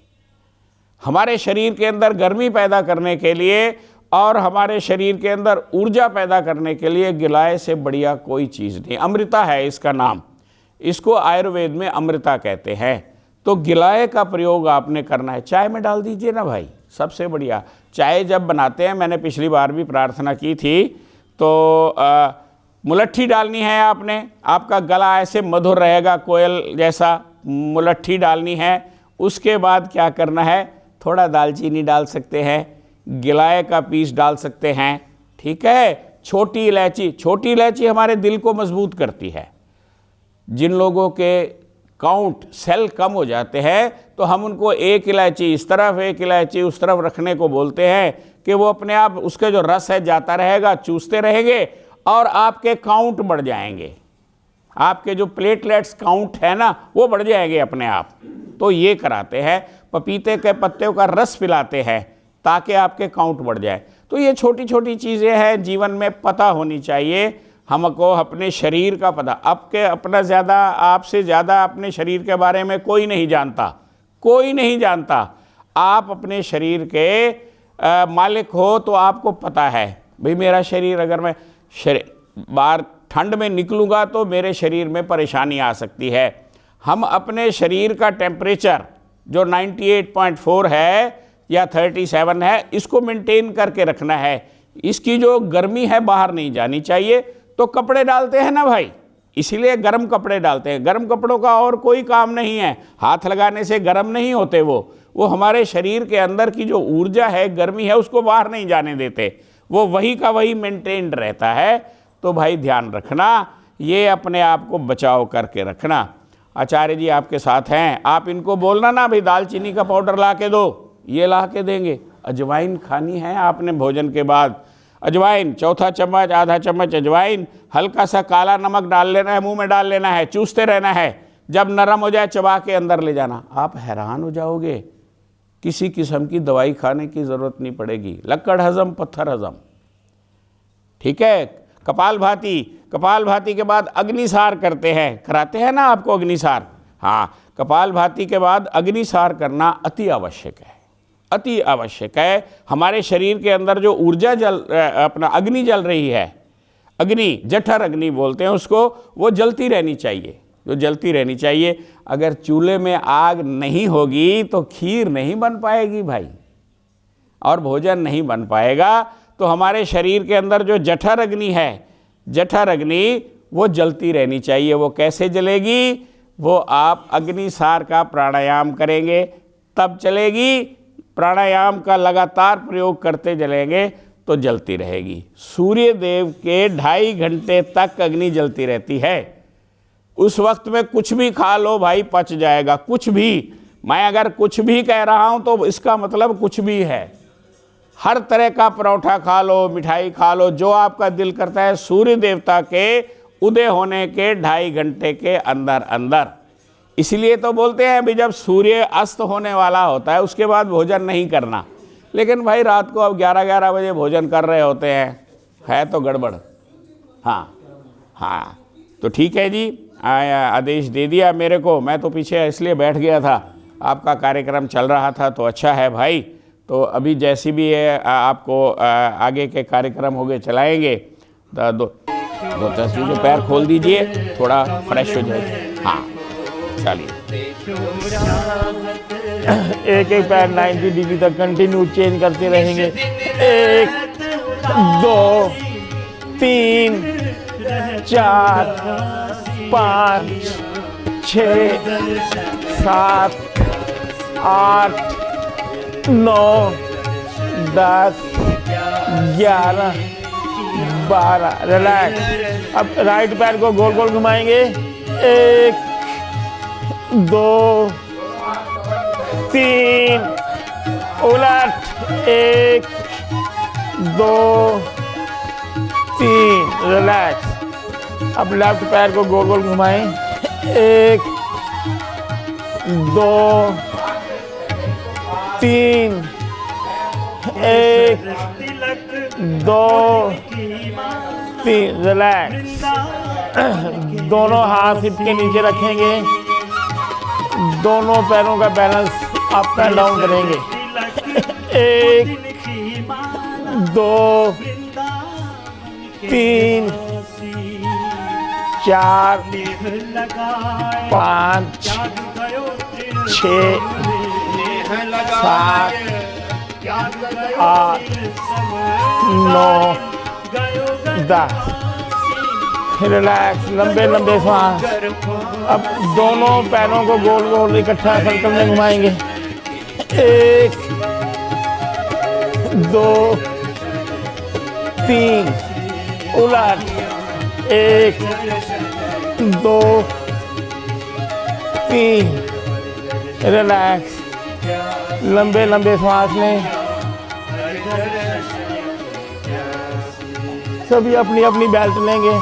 हमारे शरीर के अंदर गर्मी पैदा करने के लिए और हमारे शरीर के अंदर ऊर्जा पैदा करने के लिए गिलोय से बढ़िया कोई चीज़ नहीं। अमृता है इसका नाम, इसको आयुर्वेद में अमृता कहते हैं। तो गिलोय का प्रयोग आपने करना है। चाय में डाल दीजिए ना भाई, सबसे बढ़िया। चाय जब बनाते हैं, मैंने पिछली बार भी प्रार्थना की थी, तो मुलट्ठी डालनी है आपने, आपका गला ऐसे मधुर रहेगा, कोयल जैसा। मुलट्ठी डालनी है। उसके बाद क्या करना है, थोड़ा दालचीनी डाल सकते हैं, गिलोय का पीस डाल सकते हैं, ठीक है। छोटी इलायची, छोटी इलायची हमारे दिल को मजबूत करती है। जिन लोगों के काउंट सेल कम हो जाते हैं तो हम उनको एक इलायची इस तरफ, एक इलायची उस तरफ रखने को बोलते हैं कि वो अपने आप उसका जो रस है जाता रहेगा, चूसते रहेंगे और आपके काउंट बढ़ जाएंगे। आपके जो प्लेटलेट्स काउंट है ना, वो बढ़ जाएंगे अपने आप। तो ये कराते हैं, पपीते के पत्ते का रस पिलाते हैं ताकि आपके काउंट बढ़ जाए। तो ये छोटी छोटी चीज़ें हैं, जीवन में पता होनी चाहिए हमको, अपने शरीर का पता। अपना ज़्यादा, आपसे ज़्यादा अपने शरीर के बारे में कोई नहीं जानता, कोई नहीं जानता। आप अपने शरीर के मालिक हो तो आपको पता है भाई, मेरा शरीर, अगर मैं बाहर ठंड में निकलूँगा तो मेरे शरीर में परेशानी आ सकती है। हम अपने शरीर का टेम्परेचर जो 98.4 है या 37 है, इसको मेंटेन करके रखना है। इसकी जो गर्मी है बाहर नहीं जानी चाहिए। तो कपड़े डालते हैं ना भाई, इसीलिए गर्म कपड़े डालते हैं। गर्म कपड़ों का और कोई काम नहीं है, हाथ लगाने से गर्म नहीं होते वो हमारे शरीर के अंदर की जो ऊर्जा है, गर्मी है, उसको बाहर नहीं जाने देते, वो वही का वही मेंटेन्ड रहता है। तो भाई ध्यान रखना, ये अपने आप को बचाव करके रखना। आचार्य जी आपके साथ हैं, आप इनको बोलना ना भाई दालचीनी का पाउडर ला के दो, ये ला के देंगे। अजवाइन खानी है आपने भोजन के बाद, अजवाइन चौथा चम्मच, आधा चम्मच अजवाइन, हल्का सा काला नमक डाल लेना है, मुंह में डाल लेना है, चूसते रहना है। जब नरम हो जाए चबा के अंदर ले जाना। आप हैरान हो जाओगे किसी किस्म की दवाई खाने की ज़रूरत नहीं पड़ेगी। लक्कड़ हज़म, पत्थर हज़म, ठीक है। कपालभाति के बाद अग्निसार करते हैं, कराते हैं ना आपको अग्निसार। हाँ, कपालभाति के बाद अग्निसार करना अति आवश्यक है, अति आवश्यक है। हमारे शरीर के अंदर जो ऊर्जा अपना अग्नि जल रही है, अग्नि, जठर अग्नि बोलते हैं उसको, वो जलती रहनी चाहिए, जो जलती रहनी चाहिए। अगर चूल्हे में आग नहीं होगी तो खीर नहीं बन पाएगी भाई, और भोजन नहीं बन पाएगा। तो हमारे शरीर के अंदर जो जठर अग्नि है, जठर अग्नि वो जलती रहनी चाहिए। वो कैसे जलेगी? वो आप अग्निसार का प्राणायाम करेंगे तब चलेगी। प्राणायाम का लगातार प्रयोग करते जलेंगे तो जलती रहेगी। सूर्य देव के 2.5 घंटे तक अग्नि जलती रहती है। उस वक्त में कुछ भी खा लो भाई, पच जाएगा। कुछ भी, मैं अगर कुछ भी कह रहा हूं तो इसका मतलब कुछ भी है। हर तरह का परोठा खा लो, मिठाई खा लो, जो आपका दिल करता है। सूर्य देवता के उदय होने के 2.5 घंटे के अंदर अंदर। इसलिए तो बोलते हैं अभी जब सूर्य अस्त होने वाला होता है उसके बाद भोजन नहीं करना। लेकिन भाई रात को अब 11-11 बजे भोजन कर रहे होते हैं, है तो गड़बड़। हाँ, तो ठीक है जी, आदेश दे दिया मेरे को। मैं तो पीछे इसलिए बैठ गया था, आपका कार्यक्रम चल रहा था तो अच्छा है भाई। तो अभी जैसी भी है आपको आगे के कार्यक्रम हो गए चलाएंगे। दो तस्वीर के पैर खोल दीजिए, थोड़ा फ्रेश हो जाए। हाँ चलिए, एक एक पैर 90 डिग्री तक कंटिन्यू चेंज करते रहेंगे। 1 2 3 4 5 6 7 8 9 10 11 12। रिलैक्स। अब राइट पैर को गोल गोल घुमाएंगे। 1 2 3 उलट। 1 2 3 रिलैक्स। अब लेफ्ट पैर को गोल गोल घुमाएं। 1 2 3 1 2 3 रिलैक्स। दोनों हाथ हिप के नीचे रखेंगे, दोनों पैरों का बैलेंस अप एंड डाउन करेंगे। 1 2 3 4 5 6 7 8 9 10। रिलैक्स। लंबे लंबे सांस। अब दोनों पैरों को गोल गोल इकट्ठा सर्कल में घुमाएंगे। 1 2 3 उलट। 1 2 3 रिलैक्स। लंबे लंबे सांस लें। सभी अपनी अपनी बेल्ट लेंगे।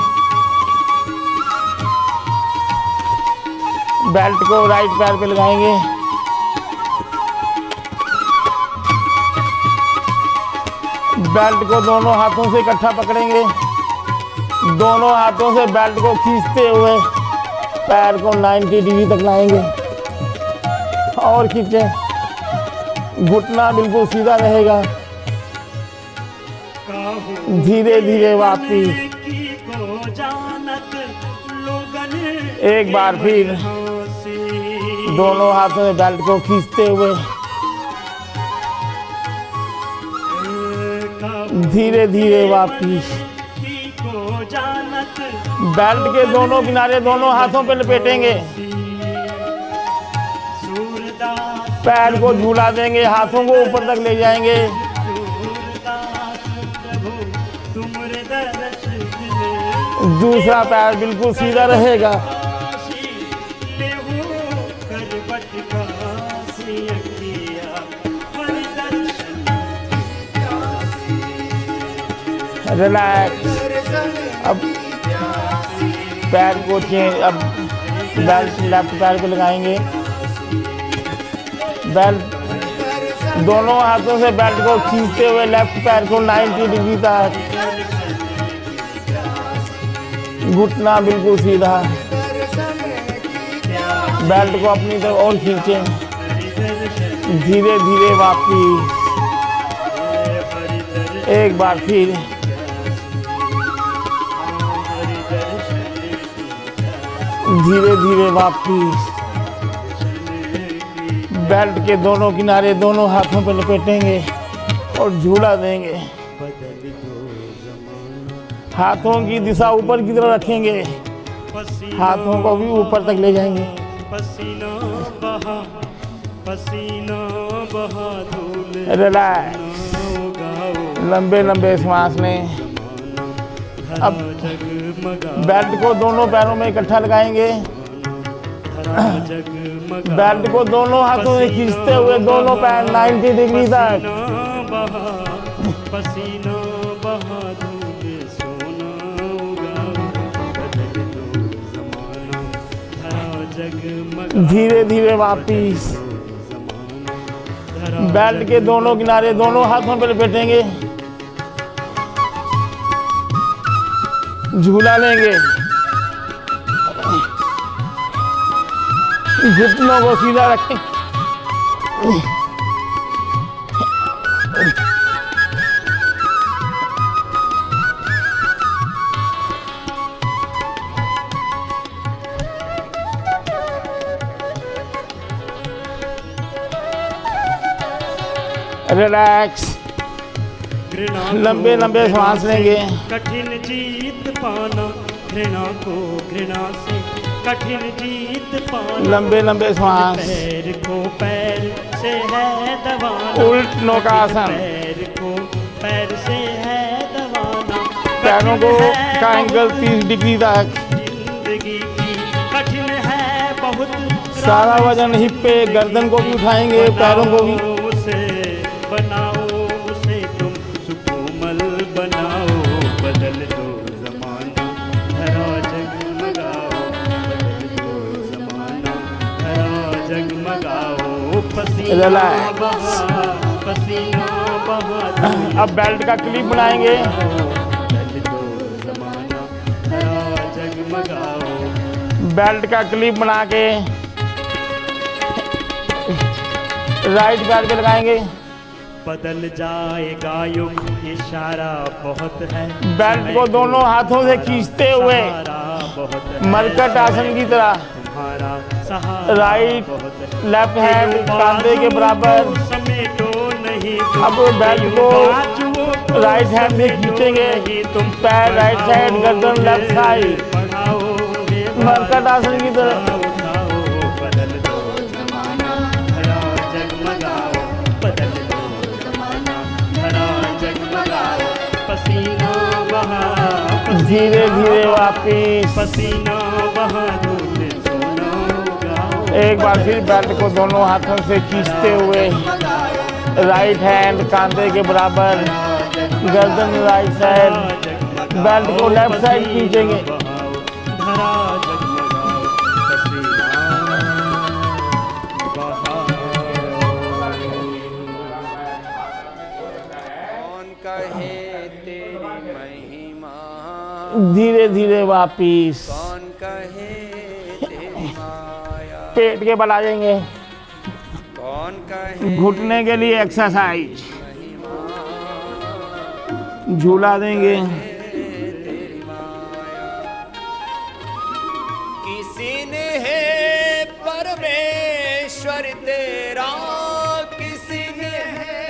बेल्ट को राइट पैर पे लगाएंगे। बेल्ट को दोनों हाथों से इकट्ठा पकड़ेंगे। दोनों हाथों से बेल्ट को खींचते हुए पैर को 90 डिग्री तक लाएंगे और खींचें। घुटना बिल्कुल सीधा रहेगा। धीरे धीरे वापस। एक बार फिर दोनों हाथों में बेल्ट को खींचते हुए धीरे धीरे वापस। बेल्ट के दोनों किनारे दोनों हाथों पे लपेटेंगे। पैर को झूला देंगे, हाथों को ऊपर तक ले जाएंगे। दूसरा पैर बिल्कुल सीधा रहेगा। रिलैक्स। अब पैर को चेंज। अब बेल्ट लेफ्ट पैर को लगाएंगे। बेल्ट दोनों हाथों से बेल्ट को खींचते हुए लेफ्ट पैर को 90 डिग्री तक, घुटना बिल्कुल सीधा, बेल्ट को अपनी तरफ और खींचें, धीरे धीरे वापस, एक बार फिर, धीरे धीरे वापस, बेल्ट के दोनों किनारे दोनों हाथों पर लपेटेंगे और झूला देंगे। हाथों की दिशा ऊपर की तरफ रखेंगे, हाथों को भी ऊपर तक ले जाएंगे। पसीना बहा, पसीना बहा, धूल रिलैक्स, लंबे लंबे सांस लें। अब बेल्ट को दोनों पैरों में इकट्ठा लगाएंगे, बेल्ट को दोनों हाथों से खींचते हुए दोनों पैर 90 डिग्री तक, पसीना बहा, धूल सोना उगाओ, बदल दो ज़माना, धरा जगमगा, धीरे धीरे वापिस, बेल्ट के दोनों किनारे दोनों हाथों पर लपेटेंगे, झूला लेंगे, घुटनों को सीधा रखें, रिलैक्स, लंबे लंबे सांस लेंगे। कठिन जीत पाना, घृणा को घृणा से कठिन जीत पाना, लंबे लंबे सांस। पैर को पैर से है दबाना, उल्ट नौकासन, पैर को पैर से है दबाना, पैरों को का एंगल 30 डिग्री तक, जिंदगी की कठिन है बहुत, सारा वजन हिप पे, गर्दन को भी उठाएंगे, पैरों को भी। उसे बनाओ, उसे तुम सुकोमल बनाओ, बदल दो ज़माना, धरा जगमगाओ, बदल दो ज़माना, धरा जगमगाओ, पसीना Relax. बहा, पसीना बहा, अब बेल्ट का क्लिप बनाएंगे, बदल दो ज़माना, धरा जगमगाओ, बेल्ट का क्लिप बना के राइट पैर पे लगाएंगे, बदल जाएगा युग, इशारा बहुत है, बेल्ट को दोनों हाथों से खींचते हुए सहारा बहुत है, मरकट आसन की तरह, तुम्हारा सहारा राइट बहुत है, लेफ्ट हैंड कंधे के बराबर। समेटो नहीं अब बेल्ट को राइट हैंड से खींचेंगे, पैर राइट साइड, गर्दन लेफ्ट साइड, पढ़ाओगे, मरकट आसन की तरह। उठाओ, बदल दो ज़माना, धरा जगमगाओ, बदल दो ज़माना, धरा जगमगाओ, पसीना बहा, धीरे धीरे वापिस, पसीना बहा, धूल सोना उगाओ, एक बार फिर बेल्ट को दोनों हाथों से खींचते हुए राइट हैंड कंधे के बराबर, गर्दन राइट साइड, बेल्ट को लेफ्ट साइड खींचेंगे, धरा जगमगाओ, पसीना बहाओ। कौन कहे तेरी महिमा, धीरे धीरे वापिस, कौन कहे तेरी माया, पेट के बल आ जाएंगे, कौन कहे घुटने के लिए एक्सरसाइज, झूला देंगे, किसी ने है परमेश्वर तेरा, किसी ने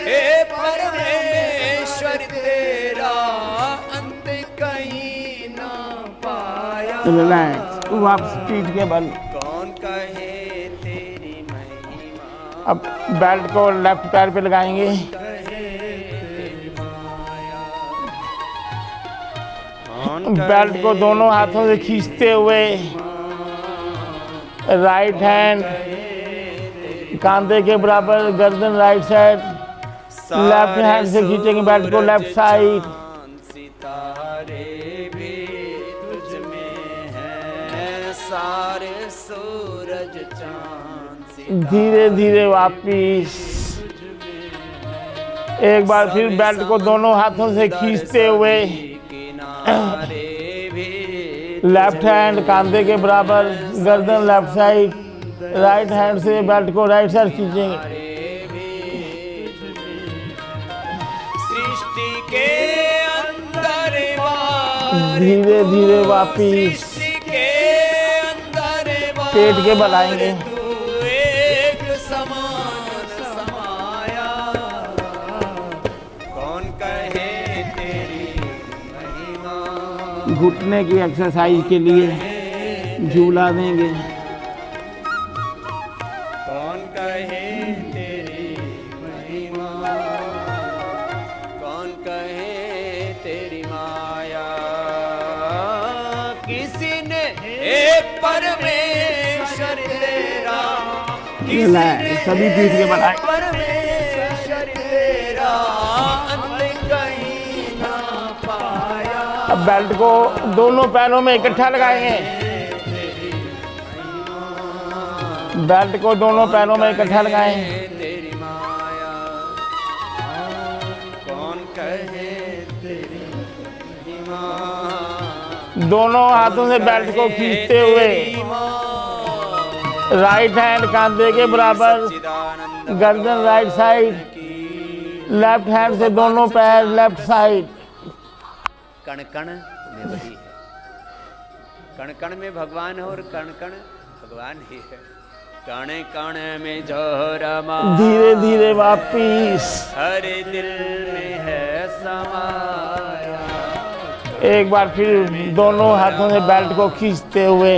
है परमेश्वर तेरा, अंत कहीं ना पाया, रिलैक्स, वापस पीठ के बल। कौन कहे तेरी महिमा, अब बेल्ट को लेफ्ट पैर पे लगाएंगे, बेल्ट को दोनों हाथों से खींचते हुए राइट हैंड कंधे के बराबर, गर्दन राइट साइड, लेफ्ट हैंड से खींचेंगे बेल्ट को लेफ्ट साइड, सितारे भी तुझ में हैं, सारे सूरज चांद सितारे धीरे धीरे वापिस, एक बार फिर बेल्ट को दोनों हाथों से खींचते हुए लेफ्ट हैंड कंधे के बराबर, गर्दन लेफ्ट साइड, राइट हैंड से बेल्ट को राइट साइड खींचेंगे। सृष्टि के अंदर धीरे धीरे वापिस के अंदर पेट के बनाएंगे। एक समान समाया, कौन कहे तेरी महिमा। घुटने की एक्सरसाइज के लिए झूला देंगे। कौन कहे तेरी महिमा, कौन कहे तेरी माया। किसी ने एक परमेश्वर तेरा, किसी ने सभी पीठ के बनाए। परमेश्वर तेरा अंत कहीं ना पाया। अब बेल्ट को दोनों पैरों में इकट्ठा लगाएंगे। बेल्ट को दोनों पैरों में इकट्ठा लगाएं। तेरी माया, कौन कहे तेरी महिमा। दोनों हाथों से बेल्ट को खींचते हुए राइट हैंड कंधे के बराबर, गर्दन राइट साइड, लेफ्ट हैंड से दोनों पैर लेफ्ट साइड। कण कण में वही है, कण कण में भगवान है और कण कण भगवान ही है। कण कण में जो रमा, धीरे धीरे वापिस हर दिल में है समाया। एक बार फिर दोनों हाथों से बेल्ट को खींचते हुए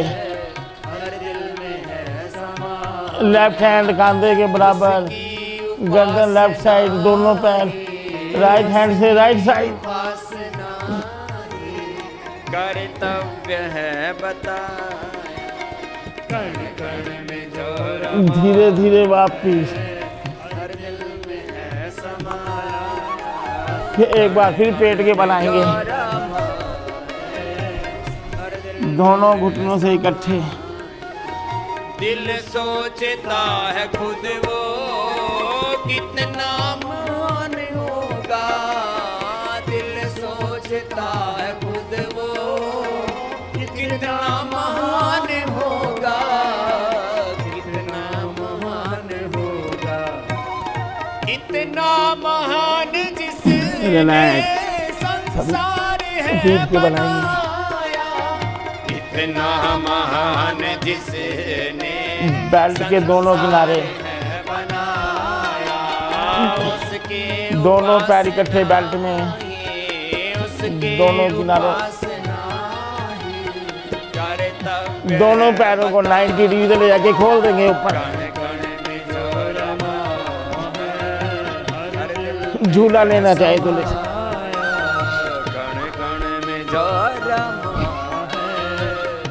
लेफ्ट हैंड कंधे के बराबर, गर्दन लेफ्ट साइड, दोनों पैर राइट हैंड से राइट साइड। कर्तव्य है बताया, कण कण में जो धीरे धीरे वापिस हर दिल में है समाया। फिर एक बार फिर पेट के बनाएंगे। दोनों घुटनों से इकट्ठे। दिल सोचता है खुद वो कितना मान होगा। दिल सोचता है खुद वो कितना महान होगा, कितना महान होगा। इतना महान जिसने संसार है पीठ के बनाएंगे। इतना महान जिसने बेल्ट के दोनों किनारे, बनाया। उसके दोनों पैर इकट्ठे बेल्ट में, उसके दोनों किनारों, उपासना ही कर्तव्य। दोनों पैरों को 90 डिग्री से ले जाके खोल देंगे ऊपर। कण कण में जो रमा है, हर दिल झूला लेना चाहे तो ले। कण कण में जो रमा है,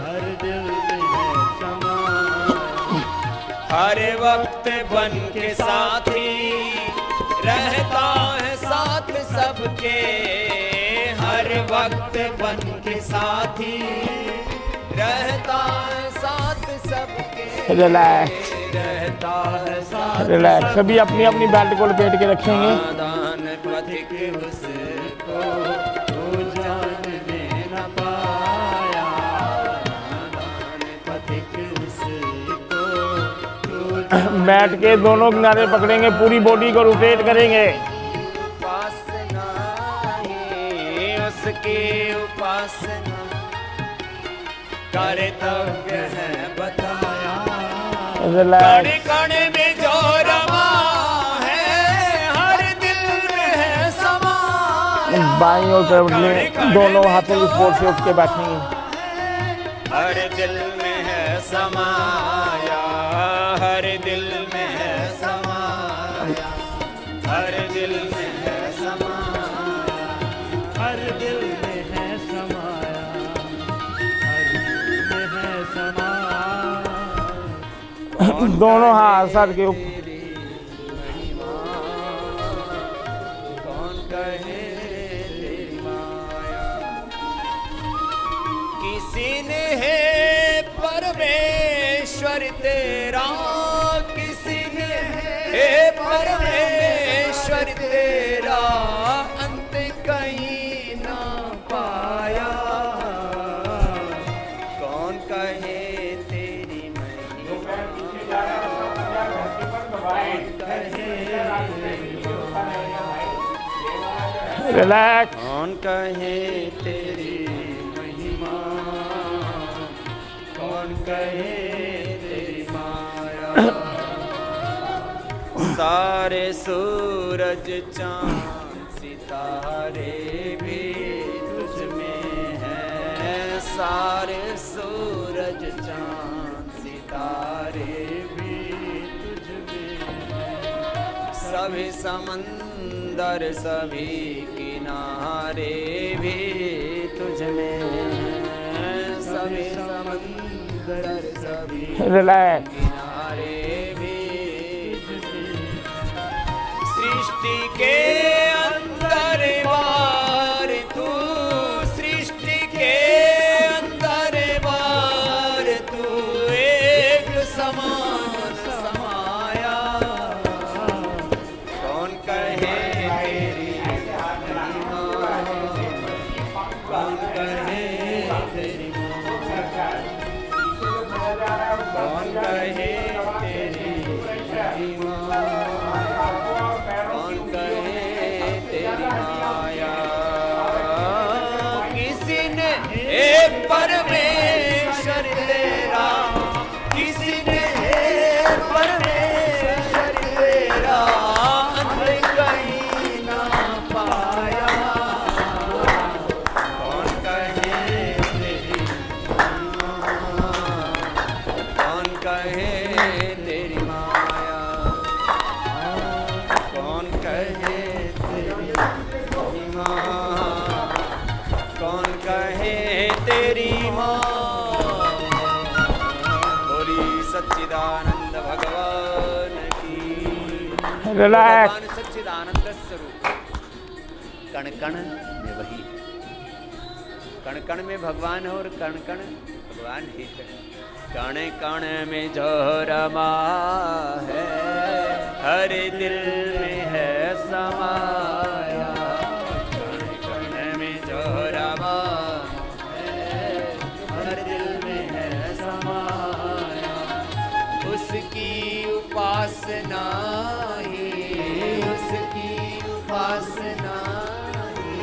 हर दिल में है समाया। हर वक्त बन के साथी रहता है साथ सबके। हर वक्त बन के साथी रहता है साथ सबके। रिलैक्स रहता है साथ रिलैक्स। सभी अपनी अपनी बेल्ट को लपेट के रखेंगे। दान पथिक उसको तो जानने न पाया। दान पथिक उसको तो बैठ के दोनों किनारे पकड़ेंगे, पूरी बॉडी को रोटेट करेंगे। उपासना ही उसकी उपासना कर्तव्य है बताया। कण रिलैक्स। कण में जो रमा है, हर दिल में है समाया। बाईं और तरफ ले दोनों हाथों की सपोर्ट से उठ के बैठेंगे। हर दिल में है समाया, हर दिल में है समाया। हर दिल में है समाया, हर दिल में है समाया, हर दिल में है समाया। दोनों हाथ सर के ऊपर। कौन कहे तेरी माया। किसी ने है परमेश्वर तेरा, किसी ने है परमेश्वर तेरा रिलैक्स। कौन कहे तेरी महिमा, कौन कहे तेरी माया। सारे सूरज चांद सितारे भी तुझ में हैं, सारे सूरज चांद सितारे भी तुझ में हैं। सभी समंदर सभी किनारे भी तुझ में हैं, सभी समंदर सभी रिलैक्स। किनारे भी सृष्टि के अंदर बार तू, सृष्टि के अंदर बार तू एक समान समाया। कौन कहे तेरी महिमा, कौन कहे तेरी महिमा, कौन कहे तेरी महिमा, कौन कहे तेरी माया। किसी ने एक परमेश्वर तेरा, किसी ने एक परमेश्वर तेरा अंत कहीं ना पाया। कौन कहे तेरी महिमा, कौन कहे तेरी माया, कौन कहे तेरी महिमा, कौन कहे तेरी माँ। बोली सच्चिदानंद भगवान की। रिलैक्स। भगवान सच्चिदानंद स्वरूप कण कण में वही, कण कण में भगवान है और कण कण भगवान ही है। कण कण में जो रमा है, हर दिल में है समाया। कण कण में जो रमा है, हर दिल में है समाया। उसकी उपासना ही, उसकी उपासना ही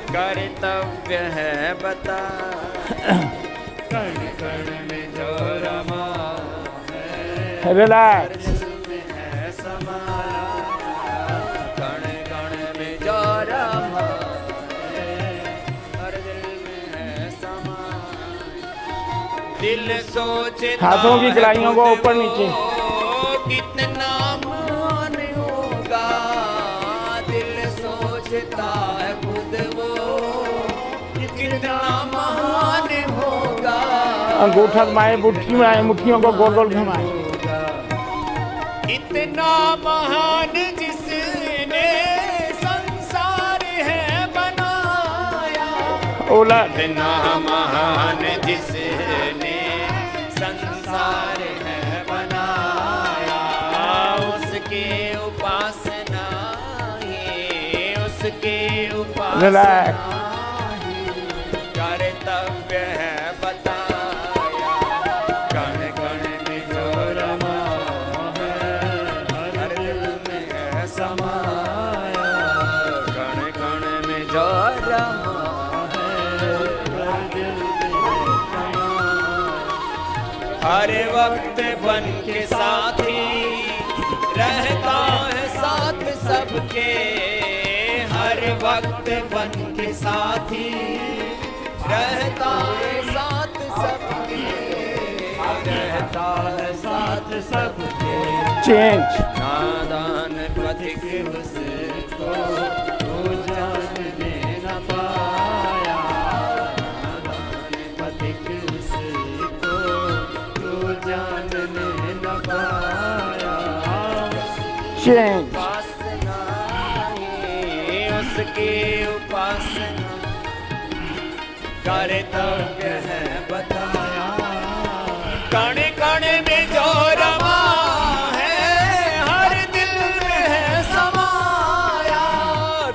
कर्तव्य है बता। कण कण में जो रमा है, रिलैक्स। हर दिल में है समाया। कण कण में जो रमा है, हर दिल में है समाया। दिल सोचता हाथों की है कलाइयों को खुद ऊपर नीचे। वो कितना मान होगा। दिल सोचता है खुद वो कितना महान होगा। अंगूठा घुमाए, मुट्ठी में मुट्ठियों को गोल गोल घुमाए। इतना महान जिसने संसार है बनाया। ओला इतना महान जिसने संसार है बनाया। उसके उपासना ही, उसके उपासना रिलैक्स। कर्तव्य है बताया। कण कण में जो रमा है, हर दिल में है समाया। कण कण में जो रमा है, हर दिल में है समाया। हर वक्त बन के साथी रहता है साथ सबके। हर वक्त बन के साथी रहता है साथ सबके, रहता है साथ सबके। चेंज। नादान पथिक उसको तू जानने न पाया। नादान पथिक उसको तू जानने न पाया। चेंज। उपासना ही, उसकी उपासना कर्तव्य है बताया। कण कण में जो रमा है, हर दिल में है समाया।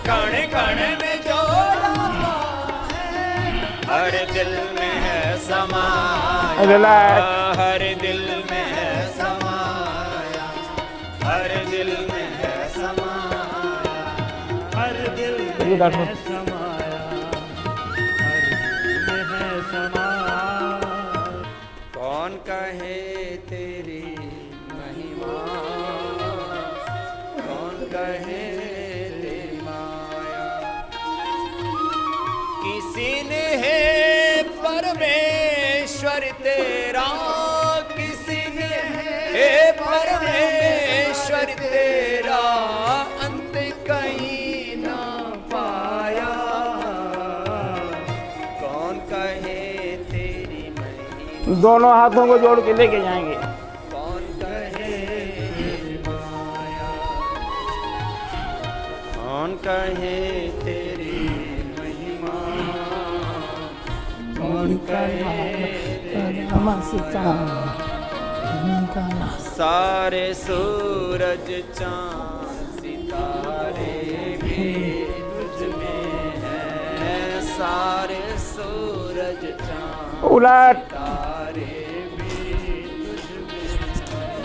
कण कण में जो रमा है, हर दिल में है समाया। रिलैक्स। हर दिल में है समाया। हर दिल में है समाया। हर दिल में के दर्शन। है समाया, हर दिल में है समाया। कौन कहे तेरी महिमा, कौन कहे तेरी माया। किसी ने है परमेश्वर तेरा, किसी ने है परमेश्वर तेरा, अंत कहीं ना पाया। कौन कहे तेरी महिमा, दोनों हाथों को जोड़ के लेके जाएंगे। कौन कहे तेरी माया, कौन कहे तेरी महिमा, कौन कहे तेरी माया। सारे सूरज चांद सितारे भी तुझ में है, सारे सूरज चांद उलट सितारे भी तुझ में,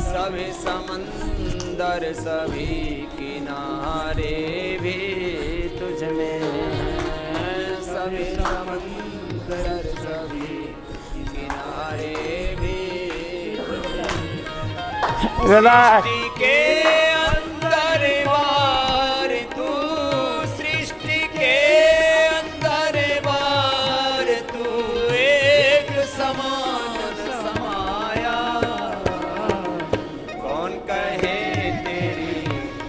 सभी समंदर सभी किनारे भी तुझ में है, सभी समंदर सभी किनारे भी रिलैक्स। सृष्टि के अंदर बार तू, सृष्टि के अंदर बार तू, एक समान समाया। कौन कहे तेरी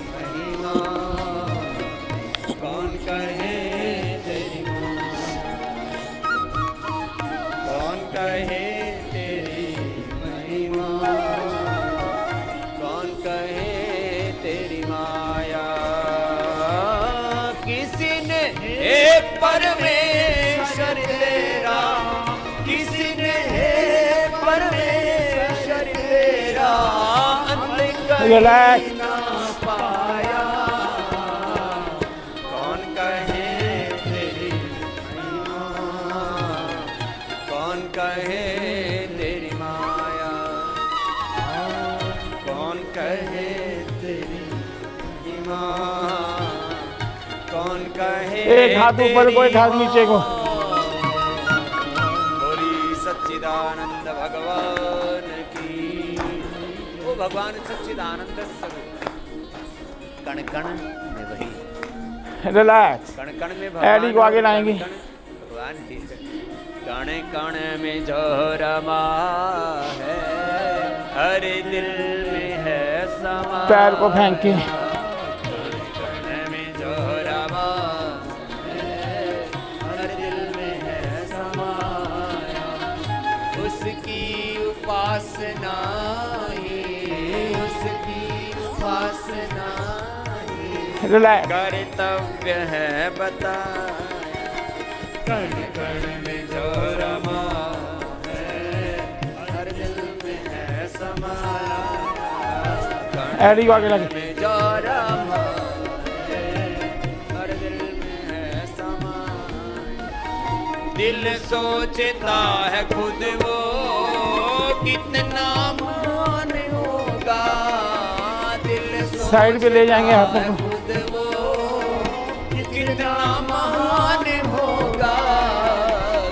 महिमा, कौन कहे तेरी महिमा, कौन कहे तेरी महिमा, कौन कहे तेरी माया। किसी ने एक परमेश्वर तेरा, किसी ने एक परमेश्वर तेरा, अंत कहीं ना पाया। कौन कहे तेरी महिमा, कौन कहे तेरी माया, कौन कहे तेरी महिमा, कौन कहे एक हाथ ऊपर को, एक हाथ नीचे को। बोली सच्चिदानंद भगवान की। ओ भगवान सच्चिदानंद स्वरूप, कण कण में वही, रिलैक्स। कण कण में एडी को आगे लाएंगे। भगवान ही है। कण कण में जो रमा है, हर दिल में है समा। पैर को फेंक के कण कण में जो रमा है, हर दिल में है समाया। उसकी उपासना ही, उसकी उपासना ही रिलैक्स। कर्तव्य है बताया। कण कण में जो रमा है, हर दिल में है समाया। कण एडी को आगे लगे। में जो रमा है, हर दिल में है समाया। दिल सोचता है खुद वो, कितना मान होगा। दिल साइड पे ले जाएंगे हाथों को। खुद वो, कितना महान होगा,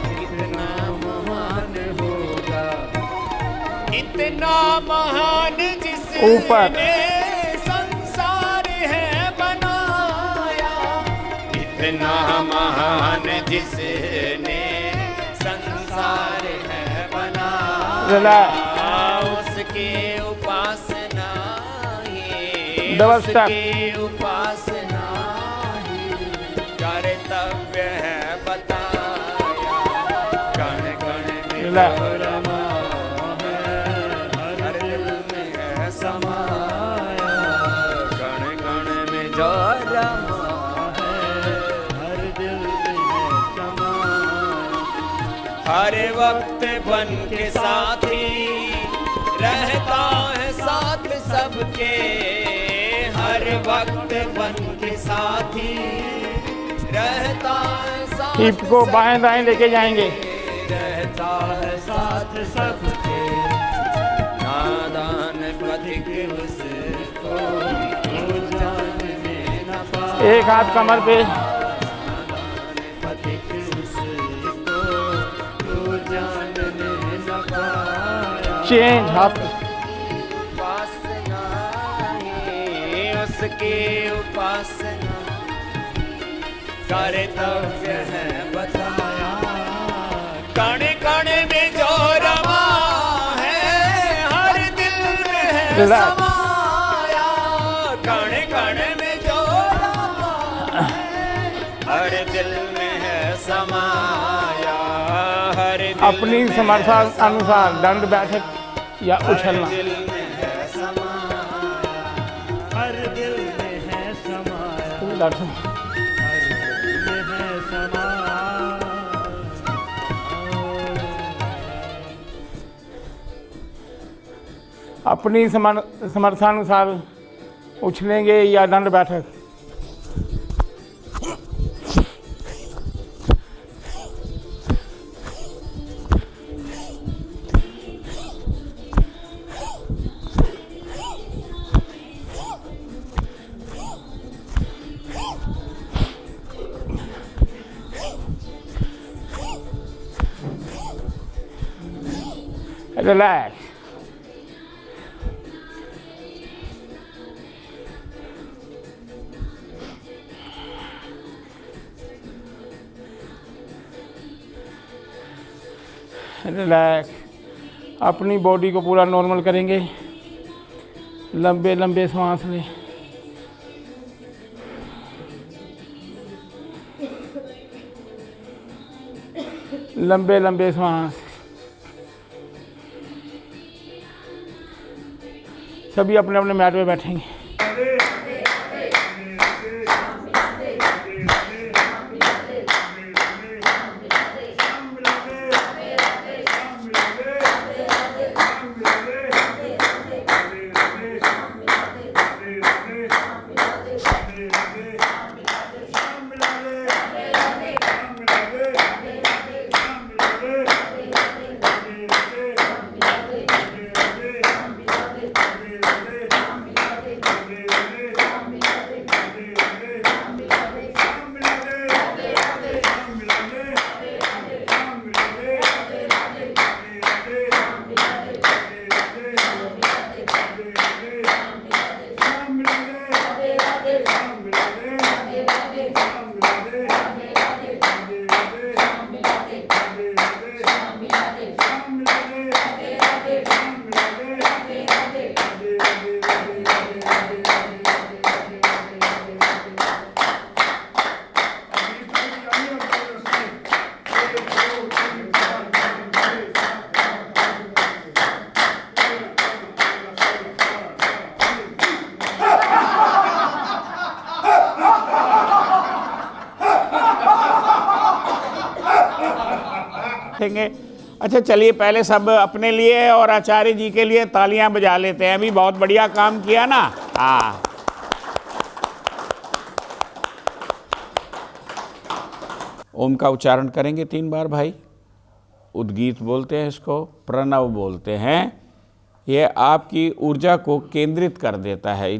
कितना महान होगा, इतना महान ऊपर। जिसने संसार है बनाया। इतना महान जिसने संसार है बनाया। उसके उपासना ही, डबल स्टेप। उसके उपासना ही कर्तव्य है बताया। कण कण में रिलैक्स। जो रमा है, हर दिल में है समाया। कण कण में जो रमा है, हर दिल में है समाया। हर वक्त बन के साथी रहता है साथ सबके। हर वक्त बन के साथी रहता है साथ हिप को बाएं दाएं लेके जाएंगे। रहता है साथ सबके। नादान पथिक उसको जानने न पाए। एक हाथ कमर पे, अधिक उसको तो जानने न पाया। चेंज हाथ, उसके उपासना कर्तव्य है बताया। कण कण में जो रमा है हर दिल में है Relax. समाया। कण कण में जो रमा है हर दिल में है समाया। हर दिल अपनी में समर्था है समाया। अनुसार दंड बैठक या हर उछलना। दिल में है समाया। हर दिल में है समाया, दर्शन हर दिल में है समाया। अपनी समर्थानुसार उछलेंगे या दंड बैठक। रिलैक्स। रिलैक्स। अपनी बॉडी को पूरा नॉर्मल करेंगे। लंबे लंबे सांस लें। लंबे लंबे सांस। सभी अपने अपने मैट पे बैठेंगे। देखेंगे। अच्छा चलिए पहले सब अपने लिए और आचार्य जी के लिए तालियां बजा लेते हैं। अभी बहुत बढ़िया काम किया ना। हाँ, ओम का उच्चारण करेंगे 3 बार भाई। उद्गीत बोलते हैं इसको, प्रणव बोलते हैं। ये आपकी ऊर्जा को केंद्रित कर देता है,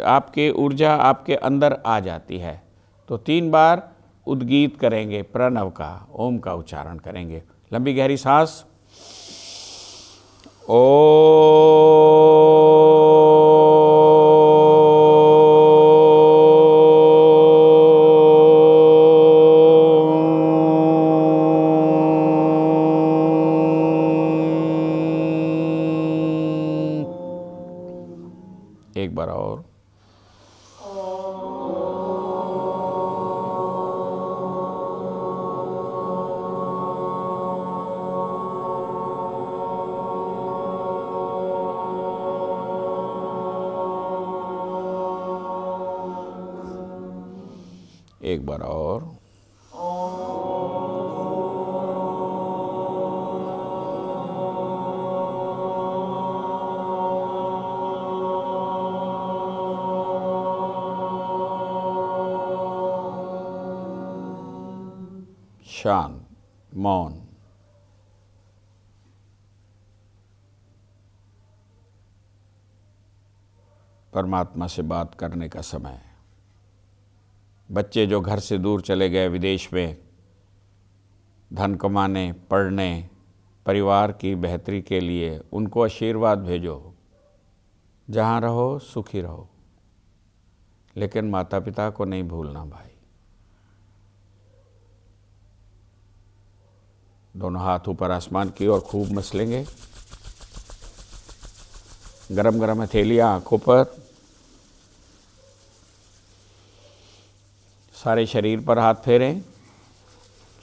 आपकी ऊर्जा आपके अंदर आ जाती है। तो 3 बार उद्गीत करेंगे, प्रणव का, ओम का उच्चारण करेंगे। लंबी गहरी सांस। ओ एक बार और। एक बार और। शांत, मौन। परमात्मा से बात करने का समय। बच्चे जो घर से दूर चले गए विदेश में धन कमाने, पढ़ने, परिवार की बेहतरी के लिए, उनको आशीर्वाद भेजो। जहाँ रहो सुखी रहो, लेकिन माता पिता को नहीं भूलना भाई। दोनों हाथ ऊपर आसमान की ओर खूब मसलेंगे। गरम गरम हथेलियाँ आँखों पर, सारे शरीर पर हाथ फेरें।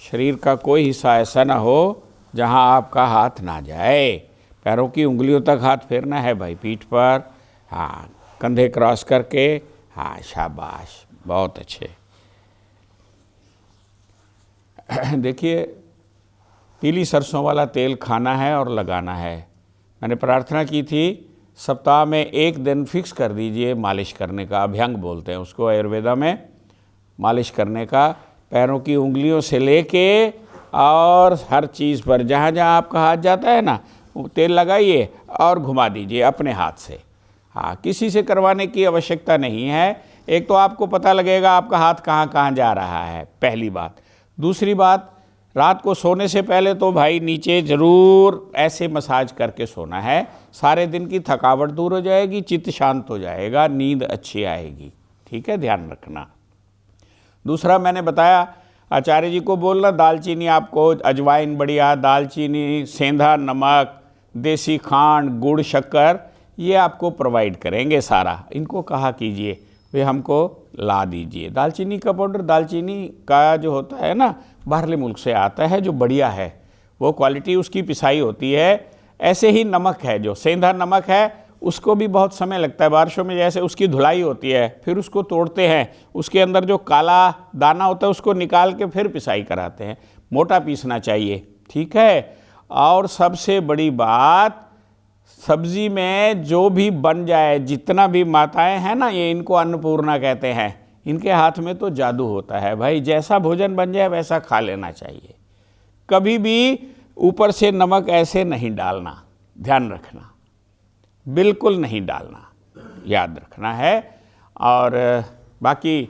शरीर का कोई हिस्सा ऐसा ना हो जहाँ आपका हाथ ना जाए। पैरों की उंगलियों तक हाथ फेरना है भाई, पीठ पर, हाँ, कंधे क्रॉस करके, हाँ, शाबाश, बहुत अच्छे। देखिए, पीली सरसों वाला तेल खाना है और लगाना है। मैंने प्रार्थना की थी सप्ताह में एक दिन फिक्स कर दीजिए मालिश करने का, अभ्यंग बोलते हैं उसको आयुर्वेदा में, मालिश करने का, पैरों की उंगलियों से लेके और हर चीज़ पर जहाँ जहाँ आपका हाथ जाता है ना, तेल लगाइए और घुमा दीजिए अपने हाथ से। हाँ, किसी से करवाने की आवश्यकता नहीं है। एक तो आपको पता लगेगा आपका हाथ कहाँ कहाँ जा रहा है, पहली बात। दूसरी बात, रात को सोने से पहले तो भाई नीचे ज़रूर ऐसे मसाज करके सोना है। सारे दिन की थकावट दूर हो जाएगी, चित्त शांत हो जाएगा, नींद अच्छी आएगी। ठीक है, ध्यान रखना। दूसरा मैंने बताया, आचार्य जी को बोलना दालचीनी आपको, अजवाइन बढ़िया, दालचीनी, सेंधा नमक, देसी खांड, गुड़, शक्कर, ये आपको प्रोवाइड करेंगे सारा। इनको कहा कीजिए वे हमको ला दीजिए। दालचीनी का पाउडर, दालचीनी का जो होता है ना, बाहरले मुल्क से आता है, जो बढ़िया है, वो क्वालिटी उसकी पिसाई होती है। ऐसे ही नमक है, जो सेंधा नमक है, उसको भी बहुत समय लगता है। बारिशों में जैसे उसकी धुलाई होती है, फिर उसको तोड़ते हैं, उसके अंदर जो काला दाना होता है उसको निकाल के फिर पिसाई कराते हैं। मोटा पीसना चाहिए, ठीक है। और सबसे बड़ी बात, सब्जी में जो भी बन जाए, जितना भी माताएं हैं ना, ये इनको अन्नपूर्णा कहते हैं, इनके हाथ में तो जादू होता है भाई। जैसा भोजन बन जाए वैसा खा लेना चाहिए। कभी भी ऊपर से नमक ऐसे नहीं डालना, ध्यान रखना, बिल्कुल नहीं डालना, याद रखना है। और बाकी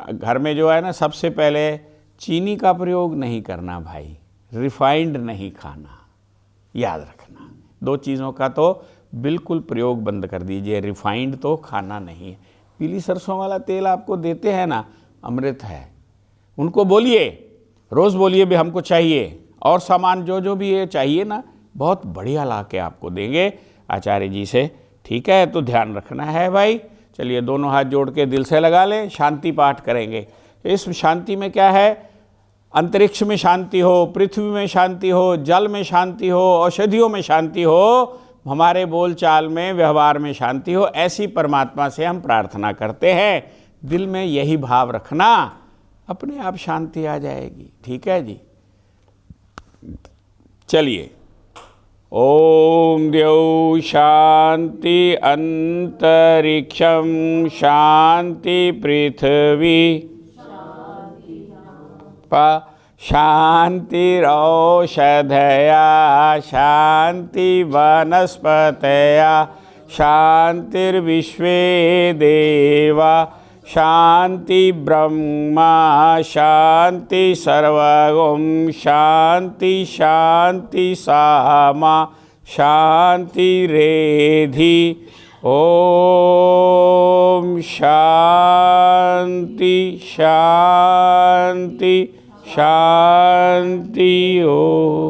घर में जो है ना, सबसे पहले चीनी का प्रयोग नहीं करना भाई, रिफाइंड नहीं खाना, याद रखना। दो चीज़ों का तो बिल्कुल प्रयोग बंद कर दीजिए, रिफाइंड तो खाना नहीं है। पीली सरसों वाला तेल आपको देते हैं ना, अमृत है। उनको बोलिए, रोज़ बोलिए भी हमको चाहिए, और सामान जो जो भी ये चाहिए ना, बहुत बढ़िया ला के आपको देंगे आचार्य जी से। ठीक है, तो ध्यान रखना है भाई। चलिए, दोनों हाथ जोड़ के दिल से लगा लें, शांति पाठ करेंगे। इस शांति में क्या है, अंतरिक्ष में शांति हो, पृथ्वी में शांति हो, जल में शांति हो, औषधियों में शांति हो, हमारे बोलचाल में, व्यवहार में शांति हो, ऐसी परमात्मा से हम प्रार्थना करते हैं। दिल में यही भाव रखना, अपने आप शांति आ जाएगी। ठीक है जी। चलिए, ओम द्यौ शांति अंतरिक्षम शांति पृथ्वी शांतिरौषधया शांति वनस्पतया शांतिर्विश्वे देवा शांति ब्रह्मा शांति सर्वगुण शांति शांति सामा शांति रेधि। ओम शांति शांति शांति। ओम।